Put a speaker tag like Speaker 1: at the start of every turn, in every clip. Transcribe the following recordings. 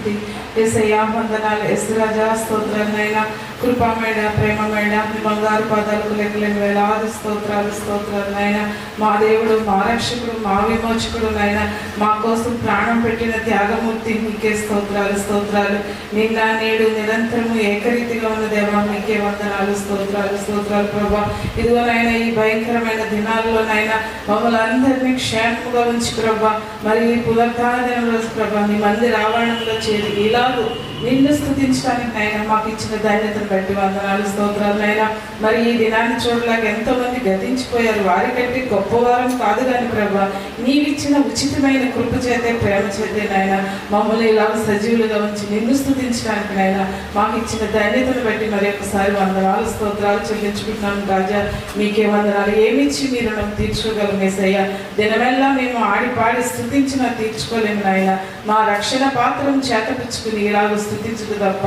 Speaker 1: స్తుతి. యేసయ్యా వందనాలు. యేసు రాజా స్తోత్రాలు నైనా. కృపామేడ ప్రేమమేడ మీ బంగారు పాదాలకు లెక్కలేని వేలాది స్తోత్రాలు నాయన. మా దేవుడు, మా రక్షకుడు, మా విమోచకుడు నాయన. మా కోసం ప్రాణం పెట్టిన త్యాగమూర్తి నీకే స్తోత్రాలు. నిన్న నేడు నిరంతరము ఏకరీతిగా ఉన్న దేవా మీకే వందనాలు. స్తోత్రాలు ప్రభా. ఇదిగోనైనా ఈ భయంకరమైన దినాల్లోనైనా మమ్మల్ని అందరినీ క్షేమముగా ఉంచి ప్రభా. మరి ఈ పునరుత్థాన దినం రోజు ప్రభా నీ మందిర ఆవరణంలో చేరి ఇలాగూ నిన్ను స్తుతించడానికి నాయన మాకు ఇచ్చిన ధన్యతను బట్టి వందనాలు. స్తోత్రాలు నాయన. మరి ఈ దినాన్ని చూడలేక ఎంతో మంది గతించిపోయారు. వారికంటే గొప్పవారం కాదు కానీ ప్రభా నీవిచ్చిన ఉచితమైన కృప చేతే, ప్రేమ చేతే నాయన మమ్మల్ని ఇలా సజీవులుగా ఉంచి నిన్ను స్తుతించడానికి నాయన మాకు ఇచ్చిన ధన్యతను బట్టి మరి ఒకసారి వందనాలు స్తోత్రాలు చెల్లించుకుంటున్నాను రాజా. మీకే వందనాలు. ఏమిచ్చి మీరు రుణం తీర్చుకోగలం యేసయ్యా. దినమెల్లా మేము ఆడి పాడి స్తుతించినా తీర్చుకోలేము నాయన. మా రక్షణ పాత్రం చేతపుచ్చుకుని ఇలాగ స్తుతించుకు తప్ప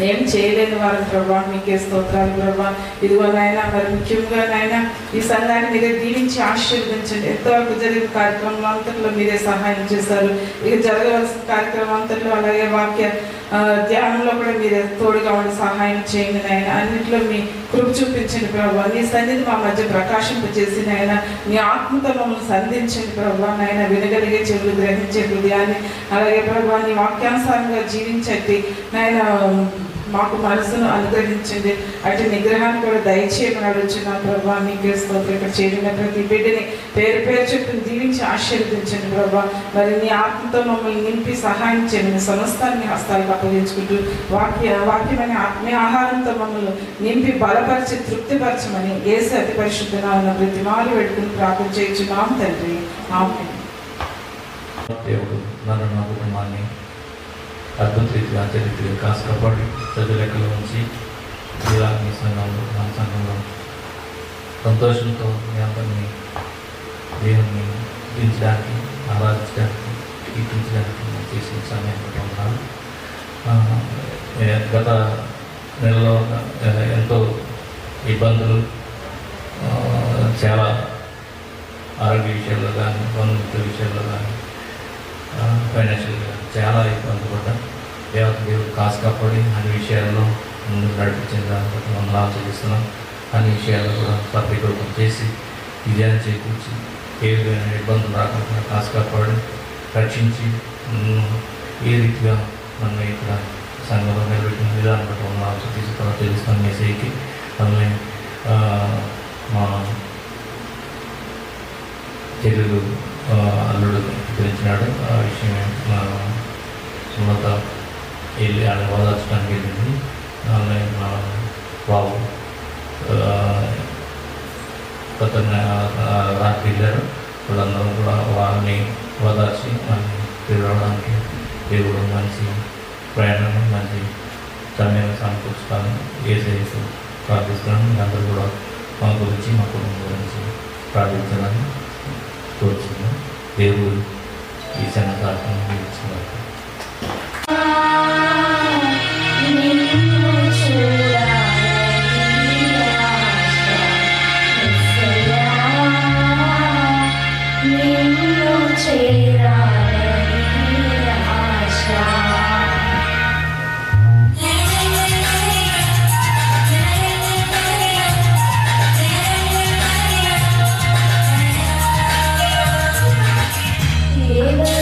Speaker 1: ఏం చేయలేని వారు ప్రభా. మీకే స్తోత్రాలు ప్రభా. ఇదిగో నాయన మరి ముఖ్యంగా నాయన ఈ సంఘాన్ని మీరే దీవించి ఆశీర్వదించండి. ఎంతవరకు జరిగిన కార్యక్రమం అంతట్లో మీరే సహాయం చేశారు. ఇక జరగవలసిన కార్యక్రమం అంతట్లో అలాగే వాక్య ధ్యానంలో కూడా మీరే తోడుగా ఉండి సహాయం చేయండి నాయన. అన్నింటిలో మీ కృప చూపించండి ప్రభా. నీ సన్నిధి మా మధ్య ప్రకాశింపజేసి నాయన నీ ఆత్మతో మమ్మల్ని సంధించండి ప్రభా. నాయన వినగలిగే చెవులు, గ్రహించే హృదయాన్ని, అలాగే ప్రభా నీ వాక్యానుసారంగా జీవించండి నాయన. మాకు మనసును అనుగ్రహించండి. అటు నిగ్రహాన్ని కూడా దయచేయమని అడుగుచున్నాం ప్రభా. నీకే స్తోత్రం. ఇక్కడ చేరిన ప్రతి బిడ్డని పేరు పేరు చెప్పుని దీవించి ఆశీర్వదించండి ప్రభా. మరి నీ ఆత్మతో మమ్మల్ని నింపి సహాయం చేయండి. సమస్తాన్ని హస్తాలకు అప్పగించుకుంటూ వాక్యమైన ఆత్మీయ ఆహారంతో మమ్మల్ని నింపి బలపరిచి తృప్తిపరచమని యేసు అతి పరిశుద్ధంగా ఉన్న ప్రతి మారు పెట్టుకుని ప్రార్థన చేయించున్నాం తండ్రి. ఆమేన్.
Speaker 2: దేవుడు నన్ను నా కుటుంబాన్ని అద్భుత రీతిగా చరిత్రగా కాసు కాపాడి చదువు లెక్కలో ఉంచి ఇలా మీ సంఘంలో, నా సంఘంలో సంతోషంతో మీ అందరినీ దేవుని దించడానికి, ఆరాధించడానికి, కీర్తించడానికి చేసిన సమయం ఉన్నాను. గత నెలలో ఎంతో ఇబ్బందులు, చాలా ఆరోగ్య విషయాల్లో కానీ, బంధుమిత్రుల విషయాల్లో కానీ, ఫైనాన్షియల్గా చాలా ఇబ్బంది పడ్డా. దేవుడు కాసు కాపాడి అన్ని విషయాల్లో ముందుకు నడిపించిన దాన్ని మమ్మల్ని ఆచరిస్తున్నాం. అన్ని విషయాల్లో కూడా సఫలీకృతం చేసి విజయాన్ని చేకూర్చి ఏ విధమైన ఇబ్బందులు రాకుండా కాసు కాపాడి రక్షించి ఏ రీతిగా నన్ను ఇక్కడ సంఘంలో నిలబెట్టిన విధానం బట్టి మమ్మల్ని ఆచరిస్తున్నా తెలుస్తున్నాం. మెసేజ్కి మమ్మల్ని మా చెల్లెలు అల్లుడు పిలిచినాడు. ఆ విషయం సుమత వెళ్ళి ఆడ ఓదార్చడానికి వెళ్ళింది. మా బాబు కొత్త రాత్రి వెళ్ళారు. వాళ్ళందరూ కూడా వాళ్ళని ఓదార్చి మళ్ళీ తిరగడానికి దేవుడు మంచి ప్రయాణాన్ని, మంచి సమయాన్ని సమకూర్చుతాను ఏసైతే ప్రార్థిస్తున్నాను. అందరూ కూడా మా గురించి, మా కుటుంబం గురించి ప్రార్థించాలని కోరుచున్నాను. దేవుడు ఈ సన్నదార్థం ఇచ్చినారు.
Speaker 3: ఎవరు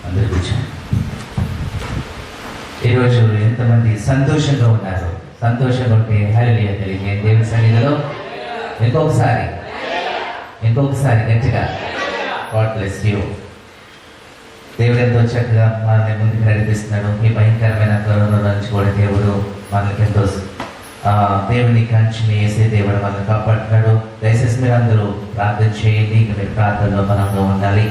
Speaker 3: అందరూ కూర్చోండి. ఈరోజు ఎంతమంది సంతోషంగా ఉన్నారు? సంతోషంగా ఉంటే హల్లెలూయా తెలియజేయండి దేవుని సన్నిధిలో. ఇంకొకసారి గట్టిగా గాడ్ బ్లెస్ యూ. దేవుడు ఎంతో చక్కగా మనల్ని ముందుకు నడిపిస్తున్నాడు. ఈ భయంకరమైన కరోనా నుంచి కూడా దేవుడు మనకి ఎంతో దేవుని కంచిని వేసే దేవుడు మనల్ని కాపాడుతున్నాడు. దయచేసి మీరు అందరూ ప్రార్థన చేయండి. ఇక మీరు ప్రార్థనలో బలంగా ఉండాలి.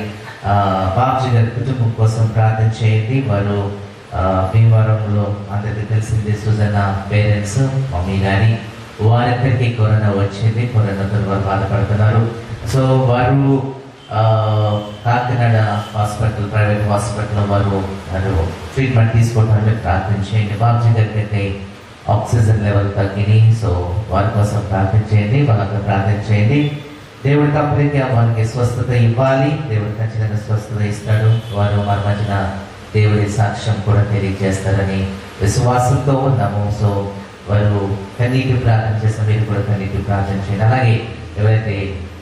Speaker 3: బాబుజీ గారి కుటుంబం కోసం ప్రార్థన చేయండి. వారు భీమవరంలో అందరికీ తెలిసింది సుజన పేరెంట్స్ మమ్మీ గారి వారిద్దరికి కరోనా వచ్చింది. కరోనాతో వారు బాధపడుతున్నారు. సో వారు కాకినాడ హాస్పిటల్, ప్రైవేట్ హాస్పిటల్లో వారు ట్రీట్మెంట్ తీసుకోవడానికి ప్రార్థన చేయండి. బాబుజీ గారికి అయితే ఆక్సిజన్ లెవెల్ తగ్గినాయి. సో వారి కోసం ప్రార్థన చేయండి. వాళ్ళకి ప్రార్థన చేయండి. దేవుడి కంపెనీకి వారికి స్వస్థత ఇవ్వాలి. దేవుడు ఖచ్చితంగా స్వస్థత ఇస్తాడు. వారు మన మధ్యన దేవుడి సాక్ష్యం కూడా తెలియజేస్తారని విశ్వాసంతో ఉన్నాము. సో వారు కన్నీటి ప్రార్థన చేసిన మీరు కూడా కన్నీటి ప్రార్థన చేయండి. అలాగే ఎవరైతే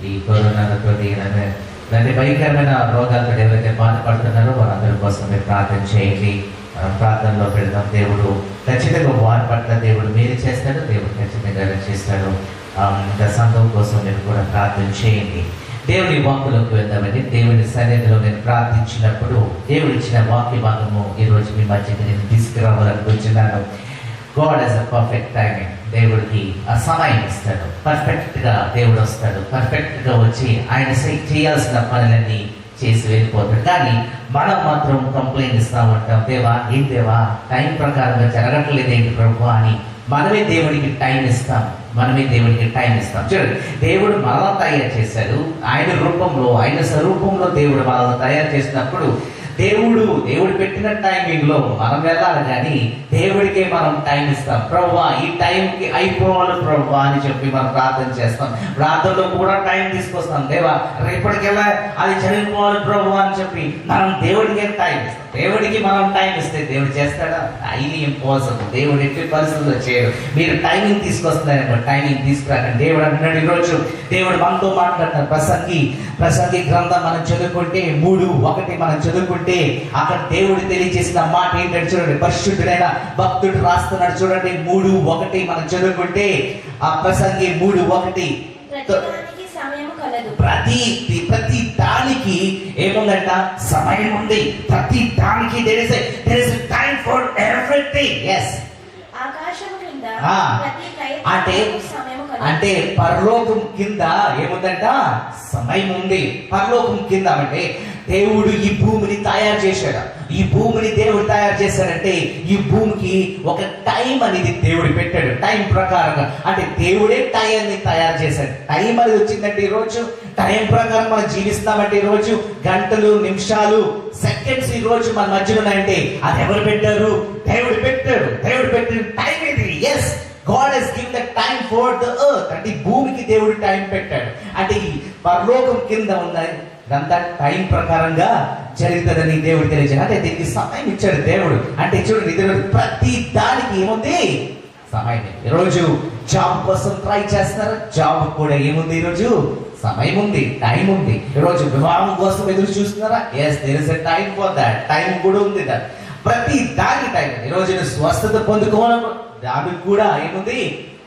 Speaker 3: ఈ కరోనాలతో ఇలాంటి భయంకరమైన రోగాలతో ఎవరైతే బాధపడుతున్నారో వారందరి కోసం మీరు ప్రార్థన చేయండి. ప్రార్థనలో పెడతాం. దేవుడు ఖచ్చితంగా వారి పట్ల దేవుడు మీరు చేస్తాడు. దేవుడు ఖచ్చితంగా రక్షిస్తాడు. ఇంకా సంఘం కోసం మీరు కూడా ప్రార్థన చేయండి. దేవుని వాక్కులోకి వెళ్దామండి. దేవుని సన్నిధిలో నేను ప్రార్థించినప్పుడు దేవుడు ఇచ్చిన వాక్య భాగము ఈరోజు మీ మధ్యకి నేను తీసుకురావాలనుకుంటున్నాను. God has a perfect timing. దేవుడికి ఆ సమయం ఇస్తాడు. పర్ఫెక్ట్గా దేవుడు వస్తాడు. పర్ఫెక్ట్గా వచ్చి ఆయన చేయాల్సిన పనులన్నీ చేసి వెళ్ళిపోతాడు. కానీ మనం మాత్రం కంప్లైంట్ ఇస్తూ ఉంటాం. దేవా ఏం దేవా టైం ప్రకారంగా జరగట్లేదు ఏంటి ప్రభు అని మనమే దేవుడికి టైం ఇస్తాం. చూడండి, దేవుడు మనల్ని తయారు చేశాడు. ఆయన రూపంలో, ఆయన స్వరూపంలో దేవుడు మనల్ని తయారు చేసినప్పుడు దేవుడు పెట్టిన టైమింగ్ లో మనం వెళ్ళాలి. కానీ దేవుడికే మనం టైం ఇస్తాం. ప్రభువా ఈ టైంకి అయిపోవాలి ప్రభువా అని చెప్పి మనం ప్రార్థన చేస్తాం. ప్రార్థనలో కూడా టైం తీసుకొస్తాం. దేవా రేపటికెళ్ళా అది జరిగిపోవాలి ప్రభువా అని చెప్పి మనం దేవుడికే టైం ఇస్తాం. దేవుడికి మనం టైం ఇస్తే దేవుడు చేస్తాడా? Highly impossible. దేవుడు ఎట్టి పరిస్థితుల్లో చేయడు. మీరు టైమింగ్ తీసుకొస్తున్నారనుకో, టైమింగ్ తీసుకురాకండి. దేవుడు అంటున్నాడు ఈరోజు, దేవుడు మనతో మాట్లాడుతున్నారు. ప్రసంగి గ్రంథం మనం చదువుకుంటే 3:1 మనం చదువుకుంటే అక్కడ దేవుడు తెలియజేసిన మాట ఏంటంటే చూడండి, పరిశుద్ధుడైన భక్తుడు రాస్తున్నాడు చూడండి. 3:1 మనం చదువుకుంటే ఆ ప్రసంగి 3:1 ప్రతి దానికి ఏముందంట? సమయం ఉంది. ప్రతి దానికి there is a time for everything. yes అంటే పరలోకం కింద ఏముందంట? సమయం ఉంది. పరలోకం కింద అంటే దేవుడు ఈ భూమిని తయారు చేశాడు. ఈ భూమిని దేవుడు తయారు చేశాడంటే ఈ భూమికి ఒక టైం అనేది దేవుడు పెట్టాడు. టైం ప్రకారంగా అంటే దేవుడే టైంని తయారు చేశాడు. టైం అనేది వచ్చిందంటే ఈరోజు టైం ప్రకారం మనం జీవిస్తామంటే ఈరోజు గంటలు, నిమిషాలు, సెకండ్స్ ఈ రోజు మన మధ్యలో ఉన్నాయంటే అది ఎవరు పెట్టారు? దేవుడు పెట్టాడు. దేవుడు పెట్టిన టైం ఇది. Yes, God has given the time for the earth. అంటే భూమికి దేవుడు టైం పెట్టాడు. అంటే ఈ పరలోకం కింద ఉన్నది ఇదంతా టైం ప్రకారంగా జరుగుతుందని దేవుడు తెలియజేయాలి. అంటే దీనికి సమయం ఇచ్చాడు దేవుడు. అంటే చూడండి, ఇది ప్రతి దానికి ఏముంది? సమయం. ఈరోజు జాబ్ కోసం ట్రై చేస్తున్నారు. జాబ్ కూడా ఏముంది? ఈరోజు సమయం ఉంది, టైం ఉంది. ఈరోజు వివాహం కోసం ఎదురు చూస్తున్నారా? Yes, there is a time for that. Time కూడా ఉంది. ప్రతి దానికి టైం. ఈరోజు స్వస్థత పొందుకోవాలి, దానికి కూడా ఏముంది?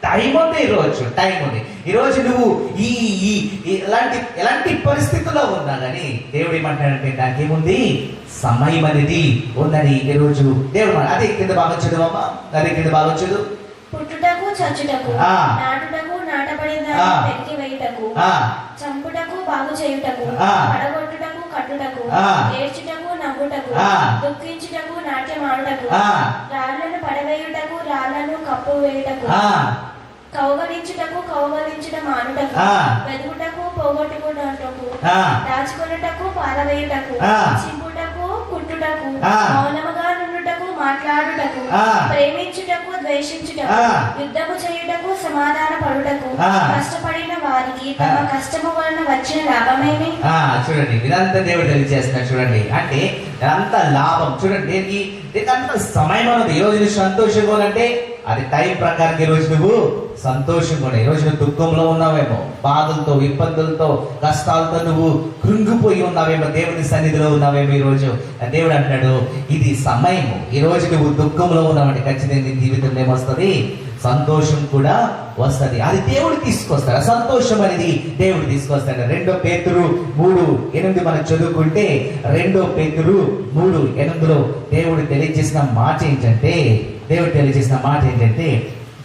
Speaker 3: టైం ఉంది. ఈరోజు టైం ఉంది. ఈరోజు నువ్వు ఎలాంటి పరిస్థితుల్లో ఉన్నా కానీ దేవుడు ఏమంటాడంటే దానికి ఏముంది? సమయం అనేది ఉందని ఈరోజు దేవుడు. అదే కింద బాగా చదువమ్మా, అదే కింద బాగా చదువు.
Speaker 4: పుట్టుటకు చచ్చుటకు, నాటుటకు నాటబడిన పెరికి వేయుటకు, చంపుటకు బాగు చేయుటకు, పడగొట్టుటకు కట్టుటకు, ఏడ్చుటకు నవ్వుటకు, దుఃఖించుటకు నాట్యమాడుటకు, రాళ్లను పడవేయుటకు రాళ్లను కప్పు వేయుటకు, కౌగలించుటకు కౌగలించుట మానుటకు, వెదుగుటకు పోగొట్టుకున్నటకు, దాచుకొనుటకు పారవేయుటకు, చింపుటకు కుట్టుటకు, మౌనముగా నుండుటకు మాట్లాడుటకు, ప్రేమించుటకు ద్వేషించుటకు, యుద్ధము చేయుటకు సమాధాన పడుటకు, కష్టపడిన వారికి తమ కష్టము వలన వచ్చిన లాభమేమి?
Speaker 3: చూడండి, ఇదంతా దేవుడు తెలియజేస్తున్నాడు. చూడండి, అంటే ఇదంతా లాభం. చూడండి, దీనికి అంత సమయం అన్నది. ఈ రోజు సంతోషంగా అంటే అది టైం ప్రకారం ఈ రోజు నువ్వు సంతోషంగా ఉన్నాయి. ఈ రోజు నువ్వు దుఃఖంలో ఉన్నావేమో, బాధలతో, ఇబ్బందులతో, కష్టాలతో నువ్వు కృంగిపోయి ఉన్నావేమో, దేవుని సన్నిధిలో ఉన్నావేమో. ఈ రోజు దేవుడు అంటాడు, ఇది సమయము. ఈ రోజు నువ్వు దుఃఖంలో ఉన్నావంటే ఖచ్చితంగా నీ జీవితంలో ఏమొస్తుంది? సంతోషం కూడా వస్తుంది. అది దేవుడు తీసుకొస్తాడు. సంతోషం అనేది దేవుడు తీసుకొస్తాడు. 2 పేతురు 3:8 మనం చదువుకుంటే, 2 పేతురు 3:8 దేవుడు తెలియజేసిన మాట ఏంటంటే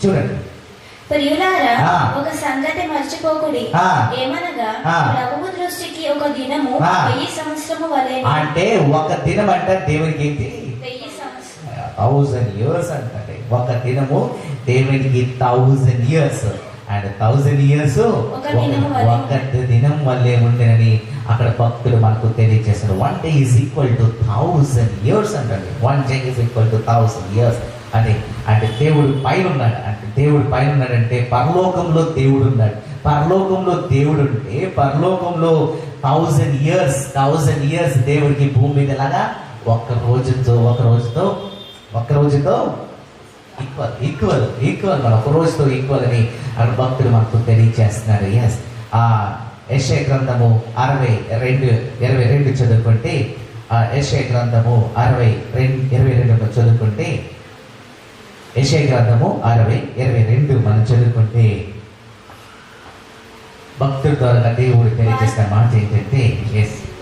Speaker 3: చూడండి.
Speaker 4: ప్రియులారా, ఒక సంగతి మర్చిపోకుడి, ఏమనగా ప్రభువు దృష్టికి ఒక దినము 1000 సంవత్సరము వలెను.
Speaker 3: అంటే ఒక దినం అంటే దేవునికి ఏంటి?
Speaker 4: 1000 సంవత్సరం,
Speaker 3: 1000 years అంటే ఒక దినము దేవునికి 1000 years. అండ్ 1000 years ఒక దినం వల్లే ఉండేనని అక్కడ భక్తులు మనకు తెలియజేస్తారు. 1 day is equal to 1000 years అంటారు. 1 day is equal to 1000 years అంటే దేవుడు పైన ఉన్నాడంటే పరలోకంలో దేవుడు ఉన్నాడు. పరలోకంలో దేవుడు ఉంటే పరలోకంలో 1000 years దేవుడికి భూమి మీద లాగా ఒక్క రోజుతో ఈక్వల్ మన ఒక రోజుతో ఈక్వల్ అని అక్కడ భక్తులు మనకు తెలియజేస్తున్నారు. ఎస్, యెషయా గ్రంథము 62:22 చదువుకుంటే, యెషయా గ్రంథము 60:22 చదువుకుంటే, యెషయా గ్రంథము 60:22 మనం చదువుకుంటే భక్తుల ద్వారా దేవుడు తెలియజేసిన మాట ఏంటంటే,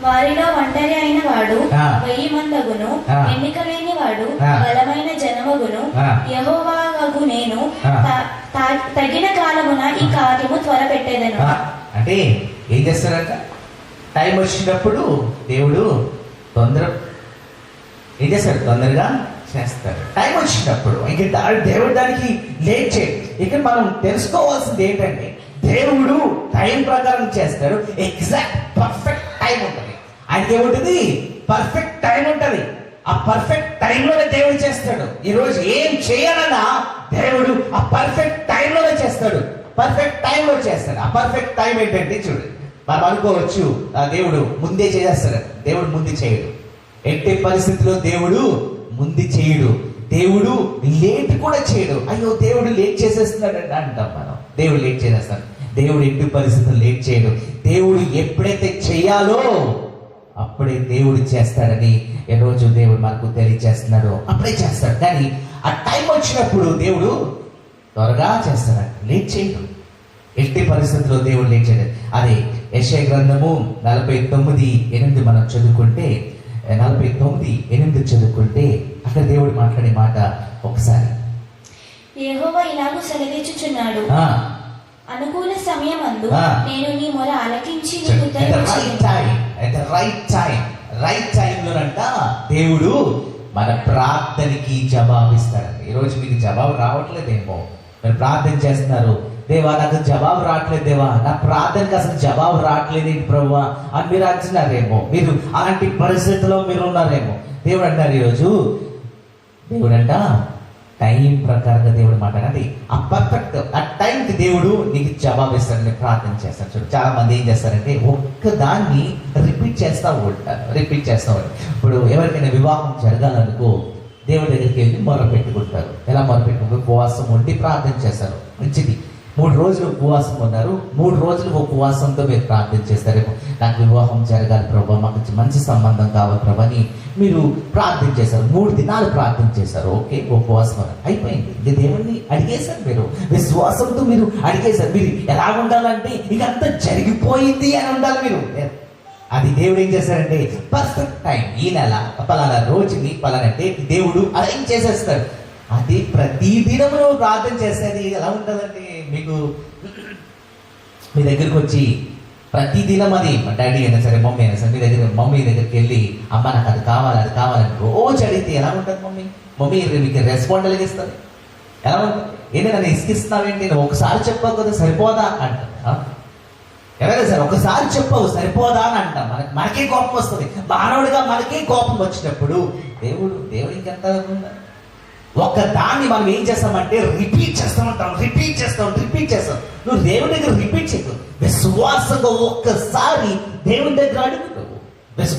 Speaker 4: వారిలో ఒంటరి అయిన వాడు 1000 మందగును, ఎన్నిక లేని వాడు బలమైన జనమగును, యెహోవాగు నేను తగిన కాలమున ఈ కార్యము త్వరపెట్టేదను.
Speaker 3: అంటే ఏం చేస్తారంట? టైం వచ్చినప్పుడు దేవుడు ఏం చేస్తాడు? తొందరగా చేస్తాడు. టైం వచ్చినప్పుడు ఇంకా దేవుడు దానికి లేట్ చేయడు. ఇక్కడ మనం తెలుసుకోవాల్సింది ఏంటంటే, దేవుడు టైం ప్రకారం చేస్తాడు. ఎగ్జాక్ట్ పర్ఫెక్ట్ టైం ఉంటుంది. ఆయనకి ఏముంటుంది? పర్ఫెక్ట్ టైం ఉంటుంది. ఆ పర్ఫెక్ట్ టైంలోనే దేవుడు చేస్తాడు. ఈరోజు ఏం చేయాలన్నా దేవుడు ఆ పర్ఫెక్ట్ టైంలోనే చేస్తాడు. పర్ఫెక్ట్ టైంలో చేస్తాడు. ఆ పర్ఫెక్ట్ టైం ఏంటంటే, చూడు, మనం అనుకోవచ్చు దేవుడు ముందే చేసేస్తాడు. దేవుడు ముందు చేయడు. ఎట్టి పరిస్థితిలో దేవుడు ముందు చేయడు. దేవుడు లేట్ కూడా చేయడు. అయ్యో దేవుడు లేట్ చేసేస్తున్నాడు అంటాం మనం. దేవుడు లేట్ చేసేస్తాడు. దేవుడు ఎట్టి పరిస్థితులు లేట్ చేయడు. దేవుడు ఎప్పుడైతే చేయాలో అప్పుడే దేవుడు చేస్తాడని ఈ రోజు దేవుడు మనకు తెలియజేస్తున్నాడు. అప్పుడే చేస్తాడు. కానీ ఆ టైం వచ్చినప్పుడు దేవుడు త్వరగా చేస్తాడు, లేట్ చేయడు. ఎట్టి పరిస్థితుల్లో దేవుడు లేట్ చేయడు. అది యెషయా గ్రంథము 49:8 మనం చదువుకుంటే, 49:8 చదువుకుంటే అక్కడ దేవుడు మాట్లాడే మాట ఒకసారి,
Speaker 4: యెహోవా ఇలాగూ సెలవిచ్చుచున్నాడు, అనుకూల సమయమందు నేను నీ మొర ఆలకించి నీకు
Speaker 3: రైట్ టైంలోనంట దేవుడు మన ప్రార్థనకి జవాబిస్తాడు. ఈరోజు మీకు జవాబు రావట్లేదేమో, మీరు ప్రార్థన చేస్తున్నారు, దేవా నాకు జవాబు రావట్లేదు, దేవా నా ప్రార్థనకి అసలు జవాబు రావట్లేదు ప్రభువా అని మీరు అంటున్నారేమో. మీరు అలాంటి పరిస్థితిలో మీరు ఉన్నారేమో. దేవుడు అంటారు ఈరోజు, దేవుడంట టైం ప్రకారంగా దేవుడు మాట్లాడండి. ఆ పర్ఫెక్ట్ ఆ టైంకి దేవుడు నీకు జవాబిస్తాడని ప్రార్థన చేస్తాడు. చూడు, చాలా మంది ఏం చేస్తారంటే ఒక్కదాన్ని రిపీట్ చేస్తూ ఉంటారు. ఇప్పుడు ఎవరికైనా వివాహం జరగాలనుకో దేవుడి దగ్గరికి వెళ్ళి మొర పెట్టుకుంటారు. ఎలా మొర పెట్టుకుంటారు? ఉపవాసం ఉండి ప్రార్థన చేస్తారు. మంచిది. 3 రోజులు ఉపవాసం ఉన్నారు. 3 రోజులు ఉపవాసంతో మీరు ప్రార్థన చేస్తారేమో, నాకు వివాహం జరగాలి ప్రభా, మాకు మంచి సంబంధం కావాలి ప్రభా అని మీరు ప్రార్థన చేశారు. 3 దినాలు ప్రార్థన చేశారు. ఓకే, ఉపవాసం అయిపోయింది. ఇది దేవుణ్ణి అడిగేశారు. మీరు విశ్వాసంతో మీరు అడిగేశారు. మీరు ఎలా ఉండాలంటే ఇకంతా జరిగిపోయింది అని ఉండాలి మీరు. అది దేవుడు ఏం చేశారంటే పర్ఫెక్ట్ టైం, ఈ నెల పలానా రోజుని పలానంటే దేవుడు అరేంజ్ చేసేస్తాడు. అది ప్రతి దినము ప్రార్థన చేసేది ఎలా ఉంటుందండి? మీకు మీ దగ్గరికి వచ్చి ప్రతిదినం అది డాడీ అయినా సరే, మమ్మీ అయినా సరే, మమ్మీ దగ్గరికి వెళ్ళి అమ్మ నాకు అది కావాలని రోజు అడిగితే ఎలా ఉంటుంది? మమ్మీ మీకు రెస్పాండ్ ఎలాగిస్తుంది? ఎలా ఉంటుంది? ఏంటి నన్ను ఇసుకిస్తున్నావేంటి? నువ్వు ఒకసారి చెప్పావు కదా సరిపోదా అంట. ఎవరైనా సరే ఒకసారి చెప్పవు సరిపోదా అని అంటాం. మనకే కోపం వస్తుంది. మానవుడిగా మనకే కోపం వచ్చినప్పుడు దేవుడు ఇంకెంత ఉందా? ఒక దాన్ని మనం ఏం చేస్తామంటే రిపీట్ చేస్తాం. నువ్వు దేవుడి దగ్గర రిపీట్ చేయకు. విశ్వాసంగా ఒక్కసారి దేవుడి దగ్గర అడుగు.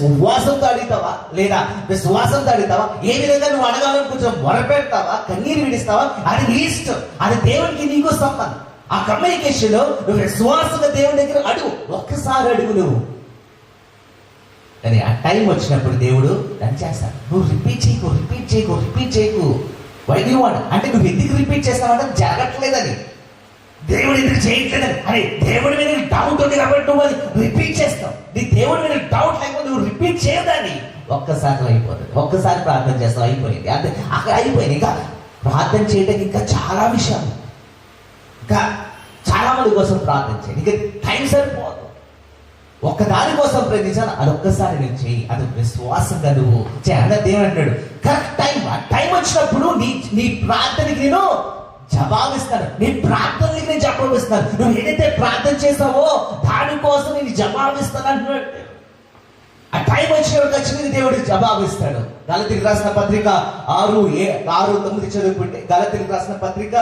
Speaker 5: ఉపవాసంతో అడుగుతావా లేదా విశ్వాసంతో అడుగుతావా? ఏ విధంగా నువ్వు అడగాలని కొంచెం మొరపెడతావా, కన్నీరు విడిస్తావా? అది నీ ఇష్టం. అది దేవునికి నీకు సంబంధం. ఆ కమ్యూనికేషన్ లో నువ్వు విశ్వాసంగా దేవుని దగ్గర అడుగు, ఒక్కసారి అడుగు నువ్వు. కానీ ఆ టైం వచ్చినప్పుడు దేవుడు దాన్ని చేస్తాడు. నువ్వు రిపీట్ చేయకు. వైద్యవాడు అంటే నువ్వు ఎందుకు రిపీట్ చేస్తావంటే జరగట్లేదని, దేవుడు ఎందుకు చేయట్లేదని. అరే దేవుడి మీద డౌట్ ఉంది కాబట్టి నువ్వు అది రిపీట్ చేస్తావు. నీ దేవుడి మీద డౌట్ లేకపోతే నువ్వు రిపీట్ చేయదని. ఒక్కసారి అయిపోతుంది. ఒక్కసారి ప్రార్థన చేస్తావు, అయిపోయింది. అంటే అక్కడ అయిపోయింది. ఇంకా ప్రార్థన చేయడానికి ఇంకా చాలా విషయాలు, ఇంకా చాలా మంది కోసం ప్రార్థన చేయండి. ఇంకా టైం సరిపోదు. ఒక్కదాని కోసం ప్రయత్నించాలి, అది ఒక్కసారి నువ్వు చేయి. అది విశ్వాసంగా నువ్వు చేయాలి. దేవుడు అంటాడు కరెక్ట్ టైం. ఆ టైం వచ్చినప్పుడు నీ ప్రార్థనకి నేను జవాబిస్తాను. నీ ప్రార్థనకి నేను జవాబిస్తాను. నువ్వు ఏదైతే ప్రార్థన చేసావో దానికోసం నేను జవాబిస్తాను అంటున్నాడు. ఆ టైం వచ్చినప్పుడు ఖచ్చితంగా దేవుడికి జవాబిస్తాడు. గలతీయులకు రాసిన పత్రిక 6:9 చదువుకుంటే, గలతీయులకు రాసిన పత్రిక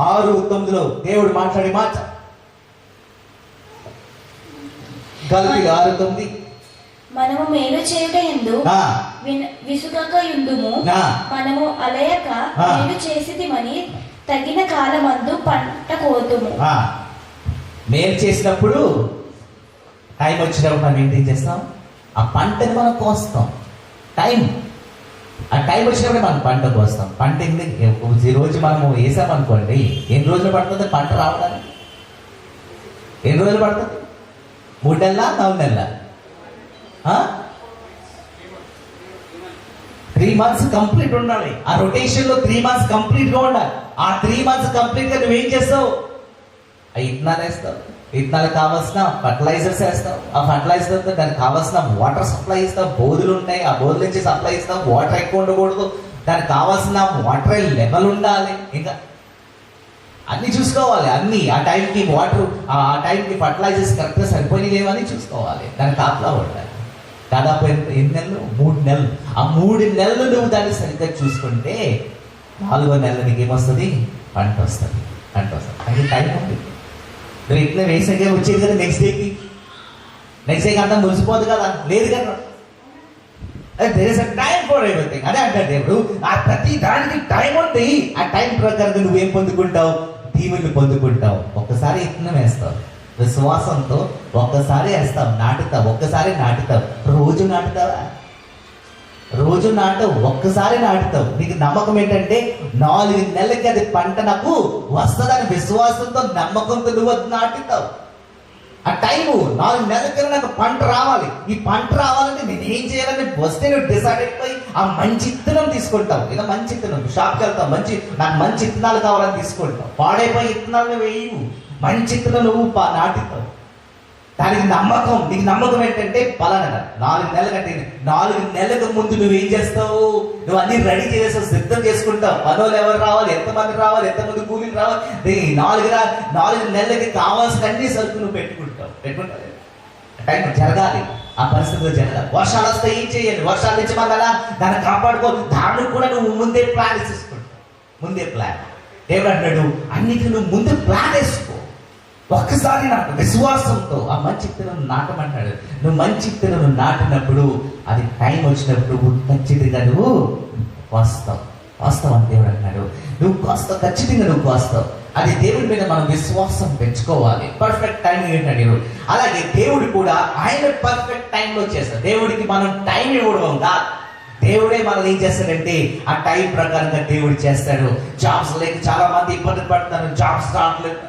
Speaker 5: 6:9 దేవుడు మాట్లాడే మాట. గలతీయులు 6:9
Speaker 4: మనము మేలు చేయుట యందు విసుగక యుందుము, మనము అలయక మేలు చేసితిమని తగిన కాలమందు పంట కోతుము.
Speaker 5: మేలు చేసినప్పుడు టైం వచ్చినప్పుడు మనం ఏంటి చేస్తాం? ఆ పంటని మనం కోస్తాం. ఆ టైం వచ్చినప్పుడు మనం పంట కోస్తాం. పంట ఈ రోజు మనము వేసామనుకోండి, ఎన్ని రోజులు పడుతుంది పంట రావడానికి? ఎన్ని రోజులు పడుతుంది? 3 నెలల 4 నెలల? 3 months కంప్లీట్ ఉండాలి. ఆ రొటేషన్ లో 3 months కంప్లీట్ గా ఉండాలి. ఆ 3 months కంప్లీట్ గా నువ్వేం చేస్తావు? ఆ ఇత్తనాలు వేస్తావు. ఇత్తనాలకు కావాల్సిన ఫర్టిలైజర్స్ వేస్తావు. ఆ ఫర్టిలైజర్ తో దానికి కావాల్సిన వాటర్ సప్లై ఇస్తావు. బోధులు ఉంటాయి, ఆ బోధుల నుంచి సప్లై ఇస్తావు. వాటర్ ఎక్కువ ఉండకూడదు, దానికి కావాల్సిన వాటర్ లెవెల్ ఉండాలి. ఇంకా అన్ని చూసుకోవాలి. అన్ని ఆ టైంకి వాటర్, ఆ టైంకి ఫర్టిలైజర్స్ కరెక్ట్గా సరిపోయినవి చూసుకోవాలి. దానికి కాపలా ఉండాలి. దాదాపు ఎన్ని నెలలు? 3 నెలలు. ఆ 3 నెలలు నువ్వు దాన్ని సరిగ్గా చూసుకుంటే 4వ నెల నీకు ఏమొస్తుంది? పంట వస్తుంది. అది టైం ఉంది. నువ్వు ఇట్లా వేసంగా వచ్చేది కదా నెక్స్ట్ డేకి అంతా మురిసిపోదు కదా, లేదు కదా. There is a time for everything. అదే అంటాడు దేవుడు, ఆ ప్రతి దానికి టైం ఉంది. ఆ టైం ప్రకారంగా నువ్వేం పొందుకుంటావు? దీవుని పొందుకుంటావు. ఒక్కసారి ఇత్తనం వేస్తావు విశ్వాసంతో, ఒక్కసారి వేస్తావు, నాటుతావు, ఒక్కసారి నాటుతావు. రోజు నాటుతావా? రోజు నాటవు, ఒక్కసారి నాటుతావు. నీకు నమ్మకం ఏంటంటే 4 నెలలకి అది పంట నాకు వస్తుందని విశ్వాసంతో, నమ్మకంతో నువ్వు నాటుతావు. ఆ టైము 4 నెలలకి నాకు పంట రావాలి. ఈ పంట రావాలంటే నేను ఏం చేయాలని వస్తే నువ్వు డిసైడ్ అయిపోయి ఆ మంచి ఇత్తనం తీసుకుంటావు. ఇలా మంచి ఇత్తనం షాప్కి వెళ్తావు, నాకు మంచి ఇత్తనాలు కావాలని తీసుకుంటావు. పాడైపోయి ఇత్తనాలు వేయవు, మంచి ఇత్తనం నువ్వు నాటుతావు. దానికి నమ్మకం. నీకు నమ్మకం ఏంటంటే పలానా 4 నెలల కంటే 4 నెలలకు ముందు నువ్వేం చేస్తావు? నువ్వు అన్ని రెడీ చేసేస్తావు, సిద్ధం చేసుకుంటావు. పనులు ఎవరు రావాలి, ఎంతమంది రావాలి, ఎంతమంది కూలీలు రావాలి, 4 నెలలకి కావాల్సిన అన్ని సరుకు నువ్వు పెట్టుకుంటావు. టైం జరగాలి, ఆ పరిస్థితిలో జరగాలి. వర్షాలు వస్తే ఏం చేయాలి? వర్షాల నుంచి మళ్ళా దాన్ని కాపాడుకో. దానికి కూడా నువ్వు ముందే ప్లాన్ చేసుకుంటావు. ముందే ప్లాన్. దేవుడు అంటాడు అన్నిటిని నువ్వు ముందు ప్లాన్ వేసుకో. ఒక్కసారి నాకు విశ్వాసంతో ఆ మంచి ఇత్తనం నాటమంటాడు. నువ్వు మంచి ఇత్తనం నాటినప్పుడు అది టైం వచ్చినప్పుడు ఖచ్చితంగా నువ్వు వాస్తవం అని దేవుడు అంటున్నాడు. నువ్వు కోస్తావు, ఖచ్చితంగా నువ్వు కోస్తావు. అది దేవుడి మీద మనం విశ్వాసం పెంచుకోవాలి. పర్ఫెక్ట్ టైం ఏంటంటే అలాగే దేవుడు కూడా ఆయన పర్ఫెక్ట్ టైంలో చేస్తాడు. దేవుడికి మనం టైం ఇవ్వడం కాదు, దేవుడే మనల్ని ఏం చేస్తాడంటే ఆ టైం ప్రకారంగా దేవుడు చేస్తాడు. జాబ్స్ లేక చాలా మంది ఇబ్బంది పడుతున్నారు, జాబ్స్ రావట్లేదు.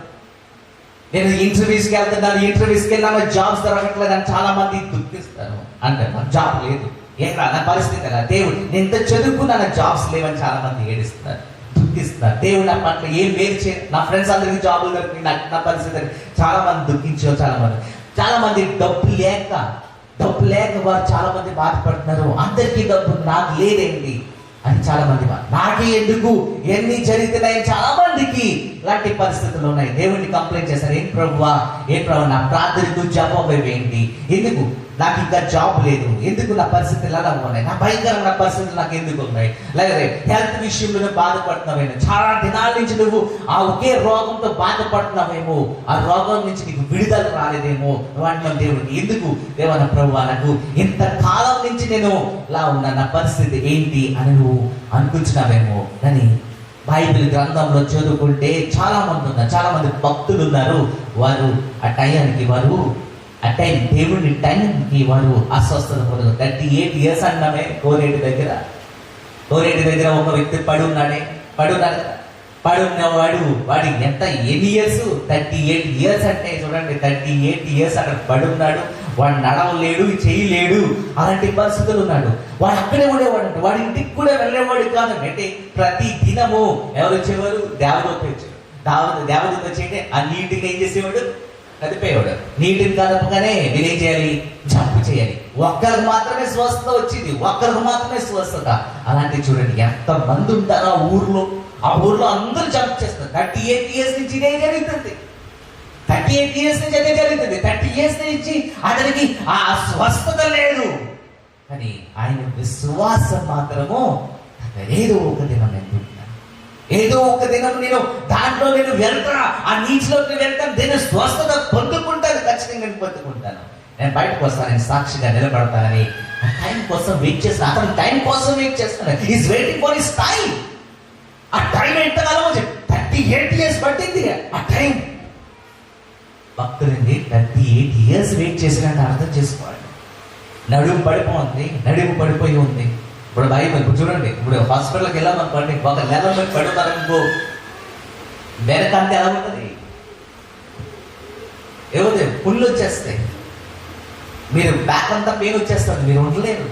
Speaker 5: నేను ఇంటర్వ్యూస్కి వెళ్ళాను, జాబ్స్ దొరకట్లేదు అని చాలా మంది దుఃఖిస్తాను. అంటే నాకు జాబ్ లేదు, ఏరా నా పరిస్థితి అలా. దేవుడు నేను ఎంత చదువుకున్నా నాకు జాబ్స్ లేవని చాలా మంది ఏడుస్తున్నారు, దుఃఖిస్తున్నారు. దేవుడు నా పట్ల ఏం వేరు చేయ, నా ఫ్రెండ్స్ అందరికీ జాబులు దొరికి నాకు నా పరిస్థితి చాలా మంది దుఃఖించారు. చాలా మంది డబ్బు లేక వారు చాలా మంది బాధపడుతున్నారు. అందరికీ డబ్బు, నాకు లేదేంటి అని చాలా మంది నాకే ఎందుకు, ఎన్ని జరిగినాయి చాలా మందికి ఇలాంటి పరిస్థితులు ఉన్నాయి. దేవుడిని కంప్లైంట్ చేస్తారు, ఏం ప్రభు నా ప్రార్థనకు జవాబు ఏంటి? ఎందుకు నాకు ఇంకా జాబ్ లేదు, ఎందుకు నా పరిస్థితులు ఎలా ఉన్నాయి, నా భయంకరమైన పరిస్థితులు నాకు ఎందుకు ఉన్నాయి, లేదా హెల్త్ విషయంలో బాధపడుతున్నావేమో, చాలా దినాల నుంచి నువ్వు ఆ ఒకే రోగంతో బాధపడుతున్నావేమో, ఆ రోగం నుంచి నీకు విడుదల రాలేదేమో, వాటిలో దేవుడికి ఎందుకు దేవన ప్రభువా నాకు ఇంతకాలం నుంచి నేను ఇలా ఉన్నా, నా పరిస్థితి ఏంటి అని నువ్వు అనుకుంటున్నావేమో. కానీ బైబిల్ గ్రంథంలో చదువుకుంటే చాలా మంది ఉన్నారు, చాలా మంది భక్తులు ఉన్నారు. వారు ఆ టైంకి ఆ టైం దేవుని టైంకి వారు అస్వస్థత పొందు. 38 years అన్నామే కోనేటి దగ్గర ఒక వ్యక్తి పడున్నాడు కదా. పడున్నవాడు వాడికి ఎన్ని ఇయర్స్? 38 years అంటే చూడండి, 38 years అక్కడ పడున్నాడు. వాడు నడవలేడు, చేయలేడు, అలాంటి పరిస్థితులు ఉన్నాడు. వాడు అక్కడే ఉండేవాడు అంటే వాడి ఇంటికి కూడా వెళ్ళేవాడు కాదండి. అంటే ప్రతి దినము ఎవరు వచ్చేవారు? దేవదూత వచ్చాడు. దేవదూత వచ్చి ఆ నీటిని ఏం చేసేవాడు? కదిపేవాడు. నీటిని కదపగానే వీరేం చేయాలి? జంప్ చేయాలి. ఒక్కరికి మాత్రమే స్వస్థత వచ్చింది, ఒక్కరికి మాత్రమే స్వస్థత. అలాంటి చూడండి ఎంత మంది ఉంటారు ఆ ఊర్లో అందరూ జంప్ చేస్తారు. 38 years నుంచి ఇదే జరుగుతుంది. 38 years నుంచి అదే జరుగుతుంది. 30 years నుంచి అతనికి ఆ స్వస్థత లేదు. కానీ ఆయన విశ్వాసం మాత్రము ఏదో ఒక దినం ఏదో ఒక దినం నేను దాంట్లో వెళ్తా, ఆ నీటిలోకి వెళ్తాను, నేను స్వస్థత పొందుకుంటాను, ఖచ్చితంగా పొందుకుంటాను. నేను బయటకు వస్తాను, నేను సాక్షిగా నిలబడతానని ఆ టైం కోసం వెయిట్ చేస్తాను. అతను టైం కోసం వెయిట్ చేస్తాను. Is waiting for his time. ఆ టైం ఎంతకాలం 38 years పట్టింది. ఆ టైం భక్తులండి 38 years వెయిట్ చేసినట్టు అర్థం చేసుకోవాలి. నడుము పడిపోయి ఉంది. ఇప్పుడు బైబిల్ ఇప్పుడు చూడండి, ఇప్పుడు హాస్పిటల్కి వెళ్ళామనుకోండి, ఒక నెల మంది పడుతారనుకో, వెనకంటే ఎలా ఉంటుంది? ఏమవుతుంది? పుళ్ళు వచ్చేస్తాయి, మీరు బ్యాక్ అంతా పెయిన్ వచ్చేస్తుంది, మీరు ఉండలేరు.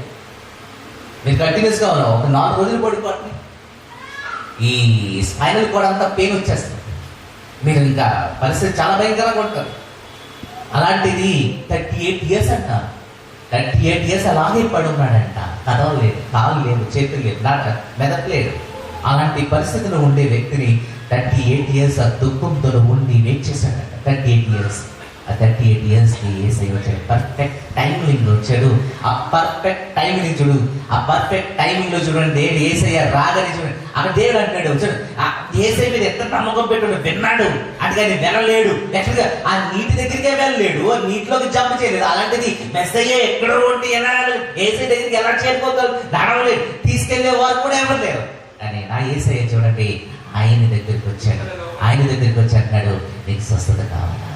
Speaker 5: మీరు కంటిన్యూస్గా ఉన్నావు ఒక 4 రోజులు పడిపోండి, ఈ స్పైనల్ కూడా అంతా పెయిన్ వచ్చేస్తుంది, మీరు ఇంకా పరిస్థితి చాలా భయంకరంగా ఉంటారు. అలాంటిది 38 years అంట. 38 years అలాగే పడి ఉన్నాడంట. కదవలేదు, కాలు లేదు, చేతులు లేదు, మెదట్లేదు. అలాంటి పరిస్థితిలో ఉండే వ్యక్తిని 38 years ఆ దుఃఖంతో ఉండి వెయిట్ చేశాడంట. 38 years. ఆ 38 yearsకి యేసయ్య వచ్చాడు. పర్ఫెక్ట్ టైమింగ్ వచ్చాడు. ఆ పర్ఫెక్ట్ టైమింగ్ చూడు, ఆ పర్ఫెక్ట్ టైమింగ్ లో చూడండి, యేసయ్య రాగానే చూడండి, అక్కడ దేవుడు అంటాడు చూడు, యేసయ్య మీద ఎంత నమ్మకం పెట్టుడు, విన్నాడు. అందుకని వెళ్ళలేడు, ఎక్కడిగా ఆ నీటి దగ్గరికే వెళ్ళలేడు, నీటిలోకి జంప్ చేయలేదు. అలాంటిది మెస్సయ్య ఎక్కడో ఉండి ఎలా యేసయ్య దగ్గరికి ఎలా చేరిపోతారు? నడవలేదు, తీసుకెళ్లే వారు కూడా ఎవరు లేరు. కానీ నా యేసయ్య చూడండి, ఆయన దగ్గరికి వచ్చాడు. అంటున్నాడు, నీకు స్వస్థత కావాలా?